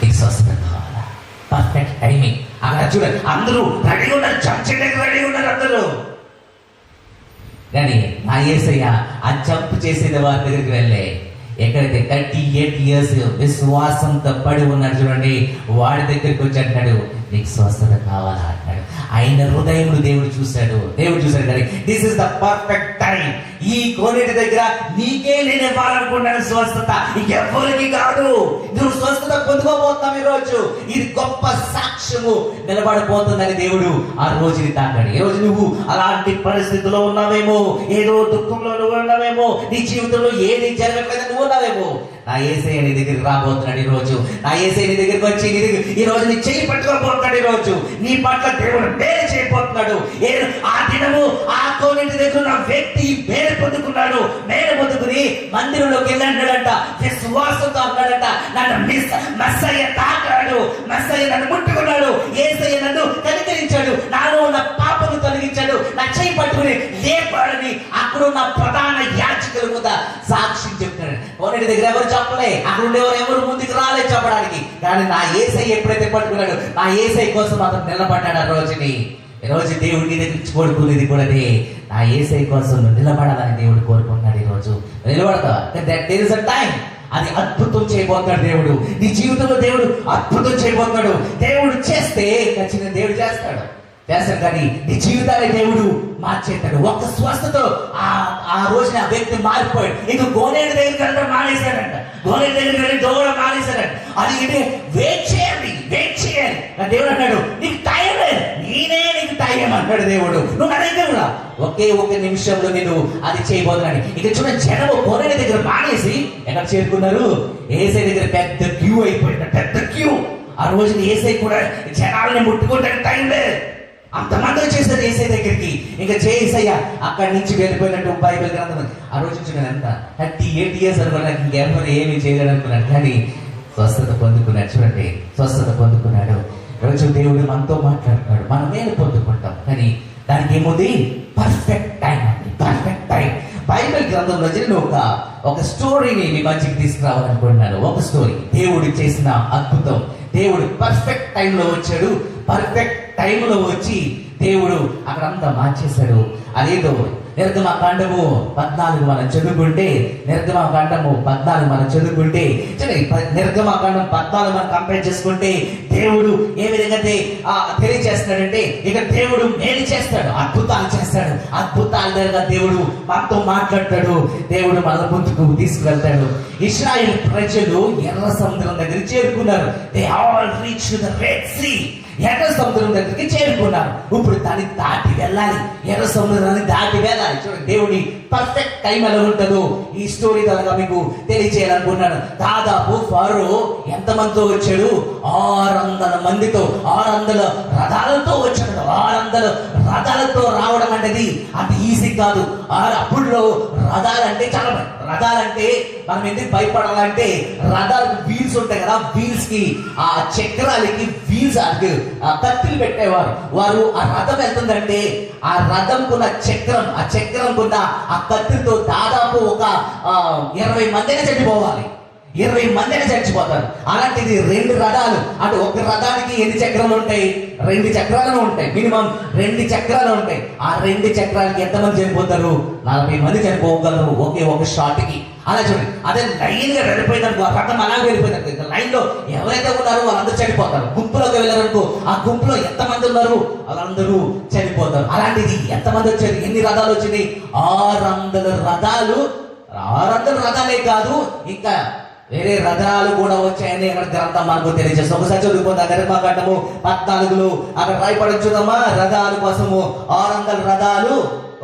Speaker 5: నీకు స్వస్థత కావాలా? Perfect timing. అక్కడ చూడండి, అందరూ రెడీ ఉన్నారు, జంప్ చేయడానికి రెడీ ఉన్నారు అందరూ. కానీ నా యేసయ్య ఆ జంప్ చేసేది వారి దగ్గరికి వెళ్ళే, ఎక్కడైతే 38 years విశ్వాసంతో పడి ఉన్నాడు చూడండి, వాడి దగ్గరికి వచ్చి అంటాడు, నీకు స్వస్థత కావాలా అంటాడు. ఆయన హృదయమును దేవుడు చూశాడు కానీ this is the perfect time. ఈ కోనేటి దగ్గర నీకే నేను ఇవ్వాలనుకున్నాను స్వస్థత, ఇంకెవ్వరికి కాదు. నువ్వు స్వస్థత పొందుకోబోతున్నావు ఈ రోజు. ఇది గొప్ప సాక్ష్యము నిలబడబోతుందని దేవుడు ఆ రోజుని తాకాడు. ఈ రోజు నువ్వు అలాంటి పరిస్థితిలో ఉన్నావేమో, ఏదో దుఃఖంలో నువ్వు ఉన్నావేమో, నీ జీవితంలో ఏది జరగట్లేదు నువ్వు ఉన్నావేమో. నా యేసయ్య నీ దగ్గరికి రాబోతున్నాడు ఈ రోజు. నా యేసయ్య నీ దగ్గరికి వచ్చి ఈ రోజు నీ చేయి పట్టుకోబోతున్నాడు. ఈ రోజు నీ పట్ల దేవుడు మేలు చేయబోతున్నాడు. ఆ దినము ఆ కోనేటి దగ్గర ఉన్న వ్యక్తి మేలు పొందుకుని మందిరంలోకి వెళ్ళాడంట, విశ్వాసంతో అన్నాడంట, నన్ను మెస్సయ్య తాకాడు, మెస్సయ్య నన్ను ముట్టుకున్నాడు, యేసయ్య నన్ను కనికరించాడు, నాలో ఉన్న పాపను తొలగించాడు, నా చేయి పట్టుకుని లేపాడని అక్కడ ఉన్న ప్రధాన యాజకుల మీద సాక్ష్యం చెప్తున్నాడు. కోనేటి దగ్గర ఎవరు చెప్పలే, అక్కడ ఉండేవారు ఎవరు ముందుకు రాలే చెప్పడానికి. కానీ నా యేసయ్య ఎప్పుడైతే పట్టుకున్నాడు, నా యేసయ్య కోసం అతను నిలబడ్డాడు. ఆ రోజుని ఈ రోజు దేవుడు నీ దగ్గర కోరుకునేది కూడా అదే, నా యేసయ్య కోసం నిలబడాలని దేవుడు కోరుకుంటున్నాడు. ఈ రోజు నిలబడతా, దేర్ ఇస్ అ టైం. అది అద్భుతం చేయబోతున్నాడు దేవుడు నీ జీవితంలో. దేవుడు అద్భుతం చేయబోతున్నాడు. దేవుడు చేస్తే ఖచ్చితంగా దేవుడు చేస్తాడు. కానీ నీ జీవితాన్ని దేవుడు మార్చేస్తాడు. ఒక్క స్వస్థతో ఆ రోజున ఆ వ్యక్తి మారిపోయాడు. ఇంక గోనేటి దగ్గరికి వెళ్ళడం మానేశాడంట, గోనేటి దగ్గరికి వెళ్ళి దోవడం మానేశాడంట. అది ఇది వెయిట్ చేయాలి. దేవుడు అన్నాడు, నీకు టైం లేదు, నేనే నీకు టైం అంటాడు దేవుడు. నువ్వు అడిగితే కూడా ఒకే ఒక నిమిషంలో నేను అది చేయబోతున్నాను. ఇక చూడండి, జనము గోనేటి దగ్గర మానేసి ఎక్కడ చేరుకున్నారు? యేసయ్య దగ్గర పెద్ద క్యూ అయిపోయింది, పెద్ద క్యూ. ఆ ఆ రోజున ఏసై కూడా జనాల్ని ముట్టుకోవడానికి టైం లేదు, అంతమంది వచ్చేసారు ఏసై దగ్గరికి. ఇంకా చేసయ్యా అక్కడి నుంచి వెళ్ళిపోయినట్టు బైబిల్ గ్రంథం. ఆ రోజు చూడండి ఎంత 38 years అనుకున్నాను, ఇంకెవరు ఏమీ చేయలేడు అనుకున్నాడు, కానీ స్వస్థత పొందుకున్నాడు. చూడండి, స్వస్థత పొందుకున్నాడు. రోజు దేవుడు మనతో మాట్లాడుతున్నాడు, మనం మేలు పొందుకుంటాం, కానీ దానికి ఏముంది? పర్ఫెక్ట్ టైం అండి, పర్ఫెక్ట్ టైం. బైబిల్ గ్రంథంలో జరిగిన ఒక స్టోరీని మీ మధ్యకి తీసుకురావాలనుకుంటున్నాను. ఒక స్టోరీ, దేవుడు చేసిన అద్భుతం. దేవుడు పర్ఫెక్ట్ టైంలో వచ్చాడు, పర్ఫెక్ట్ టైంలో వచ్చి దేవుడు అక్కడంతా మార్చేశాడు. అదేదో నిర్గమకాండము 14 మనం చదువుకుంటే, నిర్గమకాండము 14 మనం చదువుకుంటే, నిర్గమకాండం 14 మనం కంపేర్ చేసుకుంటే దేవుడు ఏ విధంగా తెలియజేస్తున్నాడంటే, ఇక దేవుడు మేలు చేస్తాడు, అద్భుతాలు చేస్తాడు. అద్భుతాల దగ్గర దేవుడు మనతో మాట్లాడతాడు, దేవుడు మన ముందుకు తీసుకువెళ్తాడు. ఇశ్రాయేల్ ప్రజలు ఎర్ర సముద్రం దగ్గరికి చేరుకున్నారు. They all reach to the red sea. ఎర్ర సముద్రం దగ్గరికి చేరుకున్నారు. ఇప్పుడు దాన్ని దాటి వెళ్ళాలి, ఎర్ర సముద్రాన్ని దాటి వెళ్ళాలి. చూడండి, దేవుడి పర్ఫెక్ట్ టైం ఎలా ఉంటుందో ఈ స్టోరీ ద్వారా మీకు తెలియచేయాలనుకున్నాను. దాదాపు ఫరో ఎంతమందితో వచ్చాడు? 600 మందితో, 600 రథాలతో వచ్చాడు. 600 రథాలతో రావడం అనేది అంత ఈజీ కాదు. అప్పుడులో రథాలంటే చాలా, రథాలంటే మనం ఎందుకు భయపడాలంటే, రథాలకు వీల్స్ ఉంటాయి కదా, వీల్స్ కి ఆ చక్రాలకి వీల్స్ కత్తులు పెట్టేవారు. వారు ఆ రథం వెళ్తుందంటే ఆ రథంకున్న చక్రం, ఆ చక్రంకున్న ఆ కత్తితో దాదాపు ఒక 20 మందిని చనిపోవాలి, 20 మందిని చచ్చిపోతారు. అలాంటిది 2 రథాలు, అంటే ఒక రథానికి ఎన్ని చక్రాలు ఉంటాయి? 2 చక్రాలు ఉంటాయి, మినిమం 2 చక్రాలు ఉంటాయి. ఆ 2 చక్రాలకి ఎంతమంది చనిపోతారు? 40 మంది చనిపోగలరు ఒకే ఒక షాట్ కి. అలా చూడండి, అదే లైన్ గా వెళ్ళిపోయిందనుకో, ఆ రథం అలాగే వెళ్ళిపోయిందనుకో, లైన్ లో ఎవరైతే ఉన్నారో వాళ్ళందరూ చనిపోతారు. గుంపులోకి వెళ్ళారనుకో, ఆ గుంపులో ఎంతమంది ఉన్నారు వాళ్ళందరూ చనిపోతారు. అలాంటిది ఎంతమంది వచ్చారు? ఎన్ని రథాలు వచ్చినాయి? 600 రథాలు. 600 రథాలే కాదు, ఇంకా వేరే రథాలు కూడా వచ్చాయని అక్కడ గ్రంథం మనకు తెలియజేస్తాం. ఒకసారి చదువుకుందాం, నిర్గమకాండము 14 అక్కడ రాయబడి చూద్దామా, రథాల కోసము 600 రథాలు.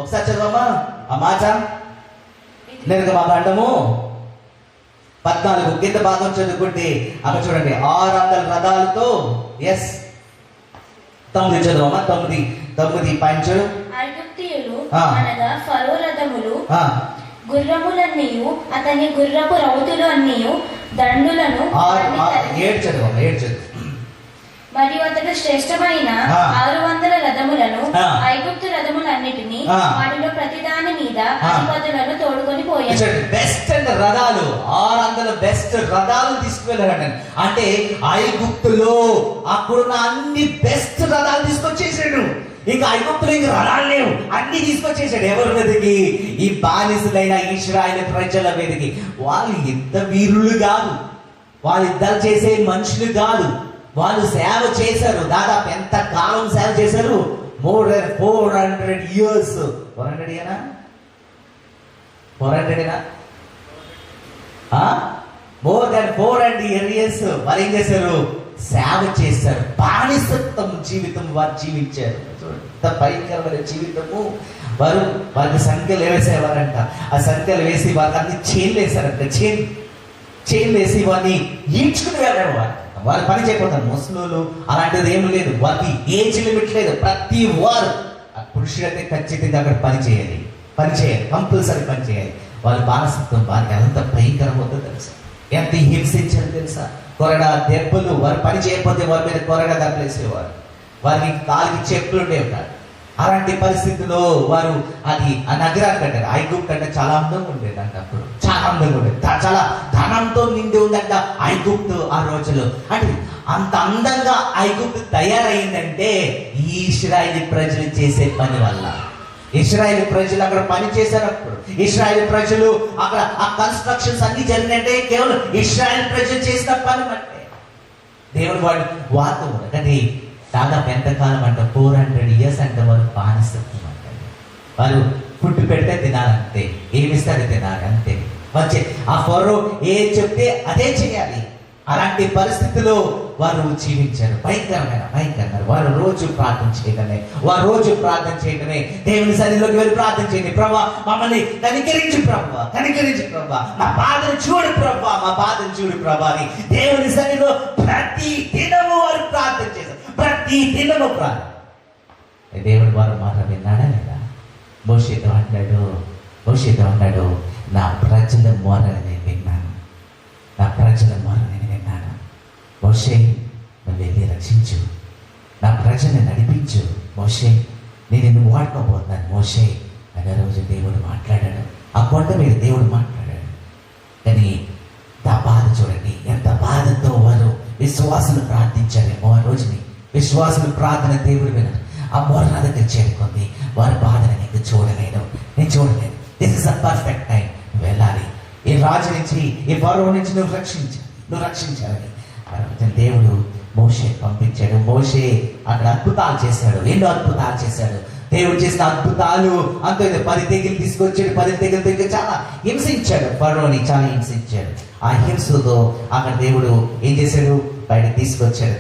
Speaker 5: ఒకసారి చదవమా ఆ మాట. నిర్గమకాండము 14 కింద భాగం చదువుకుంటే అక్కడ చూడండి, 600 రథాలతో. ఎస్, 9 చదవమా, 9 పంచు.
Speaker 4: ఐగుప్తీయులు అనగా ఫరో రథములు, గుర్రములన్నీయు అతని గుర్రపు రౌతులు అన్నీయు దండులను
Speaker 5: 7 చదవమా, 7 చదువు.
Speaker 4: మరియు అతడు శ్రేష్టమైన 600 రథములను, ఐగుప్తు రథములన్నిటినీ, వాటిలో ప్రతిదాని మీద అధిపతులను తోడుకొని పోయాడు.
Speaker 5: బెస్ట్ అండ్ రథాలు, 600 బెస్ట్ రథాలు తీసుకువెళ్ళాడు. అంటే ఐగుప్తులో అక్కడున్న అన్ని బెస్ట్ రథాలు తీసుకొచ్చేసాడు. ఇంకా ఐగుప్తులో ఇంకా రథాలు లేవు, అన్ని తీసుకొచ్చేసాడు. ఎవరి మీదకి? ఈ బానిసలైన ఇశ్రాయేలు ప్రజల మీదకి. వాళ్ళు యుద్ధ వీరులు కాదు, వాళ్ళు యుద్ధాలు చేసే మనుషులు కాదు. వాళ్ళు సేవ చేశారు. దాదాపు ఎంత కాలం సేవ చేశారు? more than 400 years. 400 ఏనా? 400 ఏనా? more than 400 years వాళ్ళు ఏం చేశారు? సేవ చేశారు. బానిసత్వం జీవితం వారు జీవించారు. ఎంత భయంకరమైన జీవితము. వారికి సంఖ్యలు వేసేవారంట. ఆ సంఖ్యలు వేసి వారికి అన్ని చైన్లు వేశారంట. చైన్లు వేసి వారిని ఈడ్చుకుని వెళ్ళారు. వారు పని చేయకపోతారు. ముస్లింలు అలాంటిది ఏమి లేదు, వారికి ఏజ్ లిమిట్ లేదు. ప్రతి వారు పురుషులైతే ఖచ్చితంగా అక్కడ పని చేయాలి, కంపల్సరీ పని చేయాలి. వాళ్ళ బానిసత్వం వారికి ఎంత భయంకరమవుతుందో తెలుసా, ఎంత హింసించారు తెలుసా. కొరడా దెబ్బలు, వారు పని చేయకపోతే వారి మీద కొరడా దెబ్బలు వేసేవారు. వారికి కాలికి చెప్పులు ఉండేవి కాదు. అలాంటి పరిస్థితుల్లో వారు అది ఆ నగరాన్ని కట్టారు. ఐగుప్తు అంటే చాలా అందంగా ఉండేదంట. అప్పుడు చాలా అందంగా ఉండేది, చాలా ధనంతో నిండి ఉందంట ఐగుప్తు ఆ రోజుల్లో. అంటే అంత అందంగా ఐగుప్తు తయారైందంటే ఈ ఇశ్రాయేలు ప్రజలు చేసే పని వల్ల. ఇశ్రాయేలు ప్రజలు అక్కడ పని చేశారప్పుడు, ఇశ్రాయేలు ప్రజలు అక్కడ ఆ కన్స్ట్రక్షన్స్ అన్ని జరిగినట్టే కేవలం ఇశ్రాయేలు ప్రజలు చేసిన పని అంటే. దేవుడు వాడు వార్త కూడా కానీ దాదాపు ఎంతకాలం అంట 400 years అంటే వారు బానిసత్వం అంటే. వారు ఫుడ్ పెడితే తినాలంతే, ఏమిస్తే అది తినాలి అంతే. వచ్చే ఆ ఫరో ఏ చెప్తే అదే చేయాలి. అలాంటి పరిస్థితిలో వారు జీవించారు. భయంకరమైన వారు రోజు ప్రార్థన చేయడమే దేవుని సన్నిధిలోకి వెళ్ళి ప్రార్థన చేయండి. ప్రభా మమ్మల్ని కనికరించు ప్రభా, మా బాధను చూడు ప్రభా అని దేవుని సన్నిధిలో ప్రతి దినము వారు ప్రార్థన చేశారు. ప్రతి దినము ప్రార్థన. దేవుడు వారు మాట విన్నాడా లేదా? మోషేతో అన్నాడు, నా ప్రజల మొరని నేను విన్నాను. మోషే నువ్వు వెళ్ళి రక్షించు, నా ప్రజల్ని నడిపించు మోషే, నేను నిన్ను వాడుకోబోతున్నాను మోషే అనే రోజు దేవుడు మాట్లాడాడు. ఆ కొండ మీద దేవుడు మాట్లాడాడు. కానీ ఆ బాధ చూడండి, ఎంత బాధతో వారు విశ్వాసులు ప్రార్థించారేమో ఆ రోజుని. విశ్వాసులు ప్రార్థన దేవుడు విన్నారు. ఆ మొర నా దగ్గర చేరుకుంది. వారి బాధను నేను చూడలేను. This is a perfect time. వెళ్ళాలి, ఈ రాజు నుంచి, ఈ ఫరో నుంచి నువ్వు రక్షించాలని దేవుడు మోషే పంపించాడు. మోషే అక్కడ అద్భుతాలు చేశాడు. ఎన్నో అద్భుతాలు చేశాడు. దేవుడు చేసిన అద్భుతాలు అంతే. 10 తెగులు తీసుకొచ్చాడు. 10 తెగులతో చాలా హింసించాడు. ఫరోని చాలా హింసించాడు. ఆ హింసతో అక్కడ దేవుడు ఏం చేశాడు? బయటకు తీసుకొచ్చాడు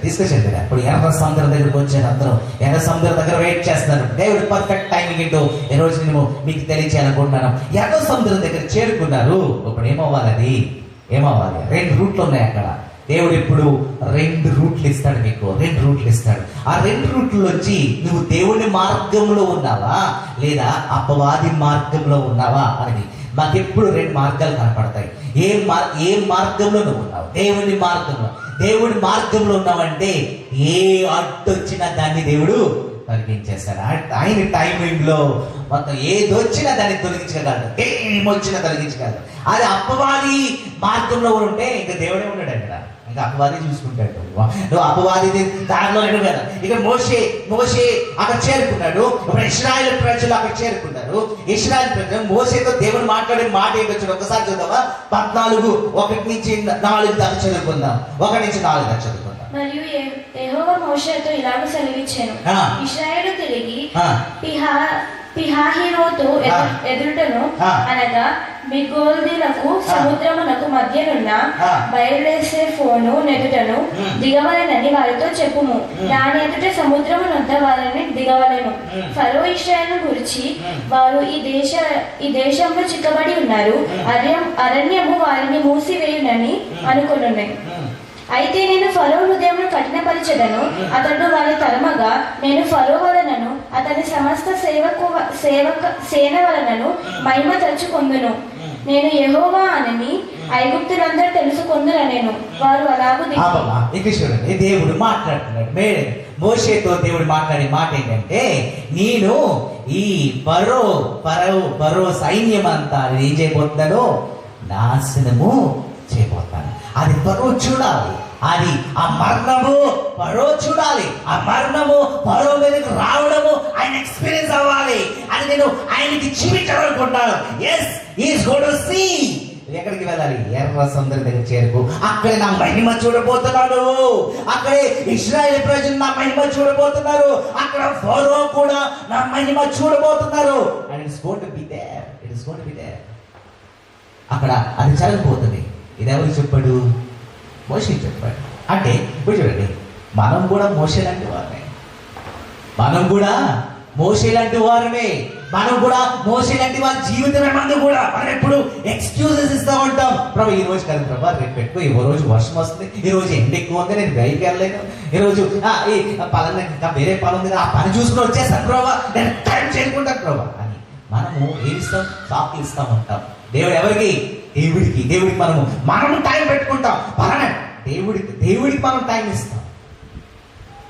Speaker 5: కదా. ఇప్పుడు ఎర్ర సముద్రం దగ్గరకు వచ్చాడు. అందరూ ఎర్ర సముద్రం దగ్గర వెయిట్ చేస్తున్నారు. దేవుడు పర్ఫెక్ట్ టైమింగ్ ఏంటో ఈ రోజు నేను మీకు తెలియచేయాలనుకుంటున్నాను. ఎర్ర సముద్రం దగ్గర చేరుకున్నారు. ఇప్పుడు ఏమవ్వాలి? 2 రూట్లు ఉన్నాయి అక్కడ. దేవుడు ఇప్పుడు 2 రూట్లు ఇస్తాడు మీకు. 2 రూట్లు ఇస్తాడు. ఆ 2 రూట్లు వచ్చి నువ్వు దేవుని మార్గంలో ఉన్నావా లేదా అపవాది మార్గంలో ఉన్నావా అనేది. మాకెప్పుడు 2 మార్గాలు కనపడతాయి. ఏ మార్గంలో నువ్వు ఉన్నావు? దేవుడి మార్గంలో ఉన్నావంటే ఏ అడ్డొచ్చినా దాన్ని దేవుడు తొలగించేస్తాడు. ఆయన టైమింగ్ లో మొత్తం ఏదొచ్చినా దాన్ని తొలగించగలడు. ఏమొచ్చినా తొలగించగలడు. అది అపవాది మార్గంలో ఉంటే ఇంకా దేవుడే ఉన్నాడు అక్కడ. ఇంకా అపవాది చూసుకుంటాడు. నువ్వు అపవాది దారిలో లేడు కదా. ఇక మోషే అక్కడ చేరుకున్నాడు. ఇప్పుడు ఇశ్రాయేల్ ప్రజలు అక్కడ చేరుకున్నారు. ఇశ్రాయేల్ ప్రజలు మోషేతో దేవుడు మాట్లాడే మాట ఏంటో ఒకసారి చూద్దామా? 14:1-4 దాకా చదువుకుందాం. 1-4 దాకా చదువుకుందాం.
Speaker 4: మరియు యెహోవా మోషేతో ఇలాగ సెలవిచ్చెను, ఇశ్రాయేలు తిరిగి పిహాహిరోతు ఎదుటను అనగా మిగ్దోలుకు సముద్రమునకు మధ్యనున్న బయల్సెఫోను నెదుటను దిగవలెనని వారితో చెప్పుము. దాని ఎదుట సముద్రమునొద్ద వారిని దిగవలెను. ఫరో ఇశ్రాయేలును గురించి వారు ఈ దేశంలో చిక్కబడి ఉన్నారు, అరణ్యము వారిని మూసివేయునని అనుకొనున్నది. అయితే నేను ఫరో హృదయమును కఠినపరిచెదను, అతడు వారి తరమగా నేను ఫరో వలనను అతని సమస్త సేన వలనను మహిమ తెచ్చుకొందును. నేను యెహోవా అని ఐగుప్తులందరూ తెలుసుకొందురనెను. వారు అలాగూ
Speaker 5: దేవుడు మాట్లాడుతున్నాడు. మోషేతో దేవుడు మాట్లాడే మాట ఏంటంటే, నేను ఈ ఫరో సైన్యం అంతా ఏం చేయబోతున్నాను? నాశనము చేయబోతాను. అది ఫరో చూడాలి. అది ఆ మరణము ఫరో చూడాలి. ఆ మరణము ఫరో మీదకి రావడము ఆయన ఎక్స్పీరియన్స్ అవ్వాలి. అది నేను ఆయనకి చూపించాలనుకుంటాను. Yes is going to see. ఎక్కడికి వెళ్ళాలి? ఎర్ర సముద్రం దగ్గర చేరుకు. అక్కడే నా మహిమ చూడబోతున్నాడు. అక్కడే ఇశ్రాయేల్ ప్రజలు నా మహిమ చూడబోతున్నారు. అక్కడ ఫరో కూడా నా మహిమ చూడబోతున్నారు. And it's going to be there. అక్కడ అది జరగబోతుంది. ఇది ఎవరు చెప్పాడు? మోషే చెప్పాడు. అంటే ఇప్పుడు చూడండి, మనం కూడా మోషే లాంటి వారమే. మనం కూడా మోషే లాంటి వారి జీవితమే. మనం ఎప్పుడు ఎక్స్క్యూజెస్ ఇస్తూ ఉంటాం. ప్రభా ఈ రోజు కదా ప్రభా, రేపు పెట్టుకో, ఈ రోజు వర్షం వస్తుంది, ఈ రోజు ఎండ ఎక్కువ ఉంది, నేను బయటికి వెళ్ళలేను, ఈ రోజు పలానా ఇంకా వేరే పని ఉంది, ఆ పని చూసుకుని వచ్చేస్తాను ప్రభా, నేను టైం చేరుకుంటాను ప్రభా అని మనము ఏమిస్తాం? సాకులు ఇస్తూ ఉంటాం. దేవుడు ఎవరికి? దేవుడికి మనము టైం పెట్టుకుంటాం. పలానా దేవుడికి మనం టైం ఇస్తాం.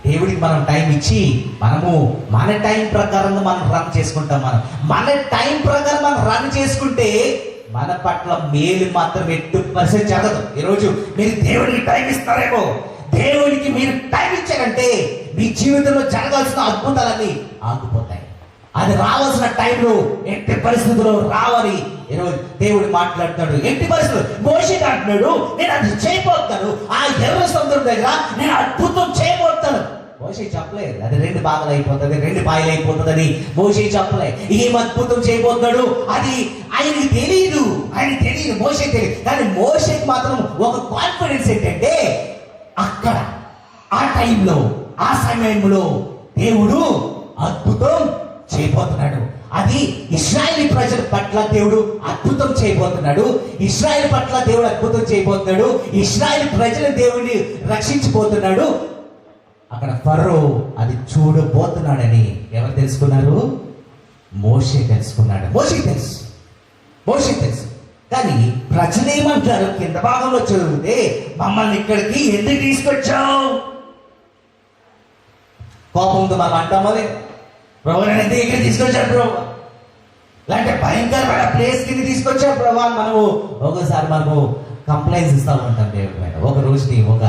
Speaker 5: దేవుడికి మనం టైం ఇచ్చి మనము మన టైం ప్రకారంగా మనం రన్ చేసుకుంటాం. మన టైం ప్రకారం మనం రన్ చేసుకుంటే మన పట్ల మేలు మాత్రం 8% జరగదు. ఈరోజు మీరు దేవుడికి టైం ఇస్తారేమో, దేవుడికి మీరు టైం ఇచ్చారంటే మీ జీవితంలో జరగాల్సిన అద్భుతాలన్నీ ఆగిపోతాయి. అది రావాల్సిన టైంలో ఎట్టి పరిస్థితుల్లో రావాలి. ఈరోజు దేవుడు మాట్లాడుతున్నాడు. ఎట్టి పరిస్థితులు మోషేకి అంటున్నాడు, నేను అది చేయబోతాను. ఆ ఎర్ర సముద్రం దగ్గర నేను అద్భుతం చేయబోతాను. మోషే చెప్పలేదు అది 2 భాగాలు అయిపోతుంది, 2 పాయలు అయిపోతుందని మోషే చెప్పలే. ఏం అద్భుతం చేయబోతున్నాడు అది ఆయనకి తెలియదు, మోషే తెలియదు. కానీ మోషేకి మాత్రం ఒక కాన్ఫిడెన్స్ ఏంటంటే అక్కడ ఆ టైంలో ఆ సమయంలో దేవుడు అద్భుతం చేయబోతున్నాడు. అది ఇశ్రాయేలు ప్రజల పట్ల దేవుడు అద్భుతం చేయబోతున్నాడు. ఇశ్రాయేలు పట్ల దేవుడు అద్భుతం చేయబోతున్నాడు. ఇశ్రాయేలు ప్రజలు దేవుడిని రక్షించబోతున్నాడు. అక్కడ ఫరో అది చూడబోతున్నాడని ఎవరు తెలుసుకున్నారు? మోషే తెలుసుకున్నాడు. మోషే తెలుసు. కానీ ప్రజలు ఏమంటారు? కింద భాగంలో చదివితే మమ్మల్ని ఇక్కడికి ఎందుకు తీసుకొచ్చావు? కోపంతో మనం అంటామో లేదు, ప్రభు నేను ఎందుకు ఇక్కడ తీసుకొచ్చాడు ప్రభు, లేదంటే భయంకరమైన ప్లేస్ కింద తీసుకొచ్చాడు ప్రభు అని ఒకసారి మనము కంప్లైంట్స్ ఇస్తా ఉంటాం దేవుడి మీద. ఒక రోజుని ఒక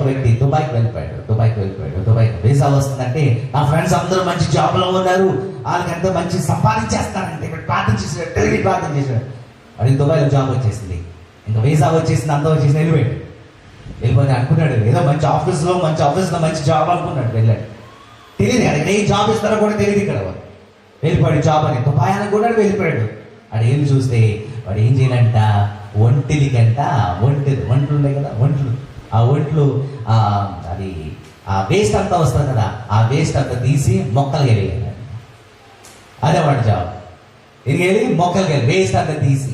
Speaker 5: వ్యక్తి దుబాయ్కి వెళ్ళిపోయాడు. వీసా వస్తుందంటే నా ఫ్రెండ్స్ అందరూ మంచి జాబ్లో ఉన్నారు, వాళ్ళకి ఎంతో మంచి సంపాదించేస్తారంటే ఇక్కడ ప్రార్థన చేశాడు. అది దుబాయ్లో జాబ్ వచ్చేసింది, ఇంకా వీసా వచ్చేసింది, అంతా వచ్చేసింది, వెళ్ళిపోతే అనుకున్నాడు ఏదో మంచి ఆఫీస్లో మంచి జాబ్ అనుకున్నాడు. వెళ్ళాడు, తెలియదు అక్కడ ఏ జాబ్ ఇస్తారో కూడా తెలియదు. ఇక్కడ వెళ్ళిపోయాడు జాబ్ అని దుబాయ్ అని కూడా వెళ్ళిపోయాడు. వాడు ఏం చూస్తే వాడు ఏం చేయాలంట, ఒంటిలికంట ఒంట్లు ఉన్నాయి కదా, ఆ ఒంట్లు అది ఆ వేస్ట్ అంతా వస్తుంది కదా, ఆ వేస్ట్ అంతా తీసి మొక్కలుగా వేయాలి. అదే వాడు జాబ్. ఇది మొక్కలుగా వేస్ట్ అంతా తీసి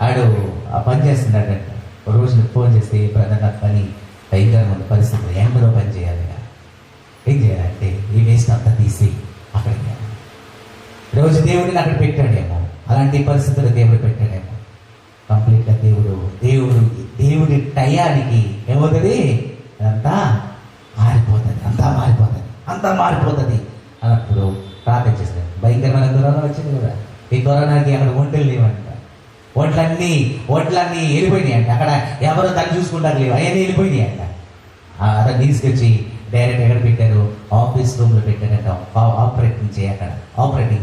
Speaker 5: ఆడు ఆ పని చేస్తున్నాడంట. ఒక రోజు ఫోన్ చేస్తే ప్రధాన పని భయంకరమైన పరిస్థితులు, ఎండలో పని చేయాలి. ఏం చేయాలంటే ఈ వేస్ట్ అంతా తీసి అక్కడికి రోజు దేవుడిని అక్కడ పెట్టాడేమో, అలాంటి పరిస్థితులు దేవుడు పెట్టాడేమో. కంప్లీట్గా దేవుడి టయానికి ఏమవుతుంది, అంతా మారిపోతుంది అన్నప్పుడు ప్రార్థన చేస్తాడు. భయంకరమైన కరోనా వచ్చింది కదా, ఈ కరోనాకి అక్కడ ఒంటలు లేవంట, ఒంట్లన్నీ వెళ్ళిపోయినాయి అంట. అక్కడ ఎవరు దాన్ని చూసుకుంటారు లేవు, అవన్నీ వెళ్ళిపోయినాయి అంట. అతను తీసుకొచ్చి డైరెక్ట్ ఎక్కడ పెట్టారు, ఆఫీస్ రూమ్లో పెట్టారంట. ఆపరేటింగ్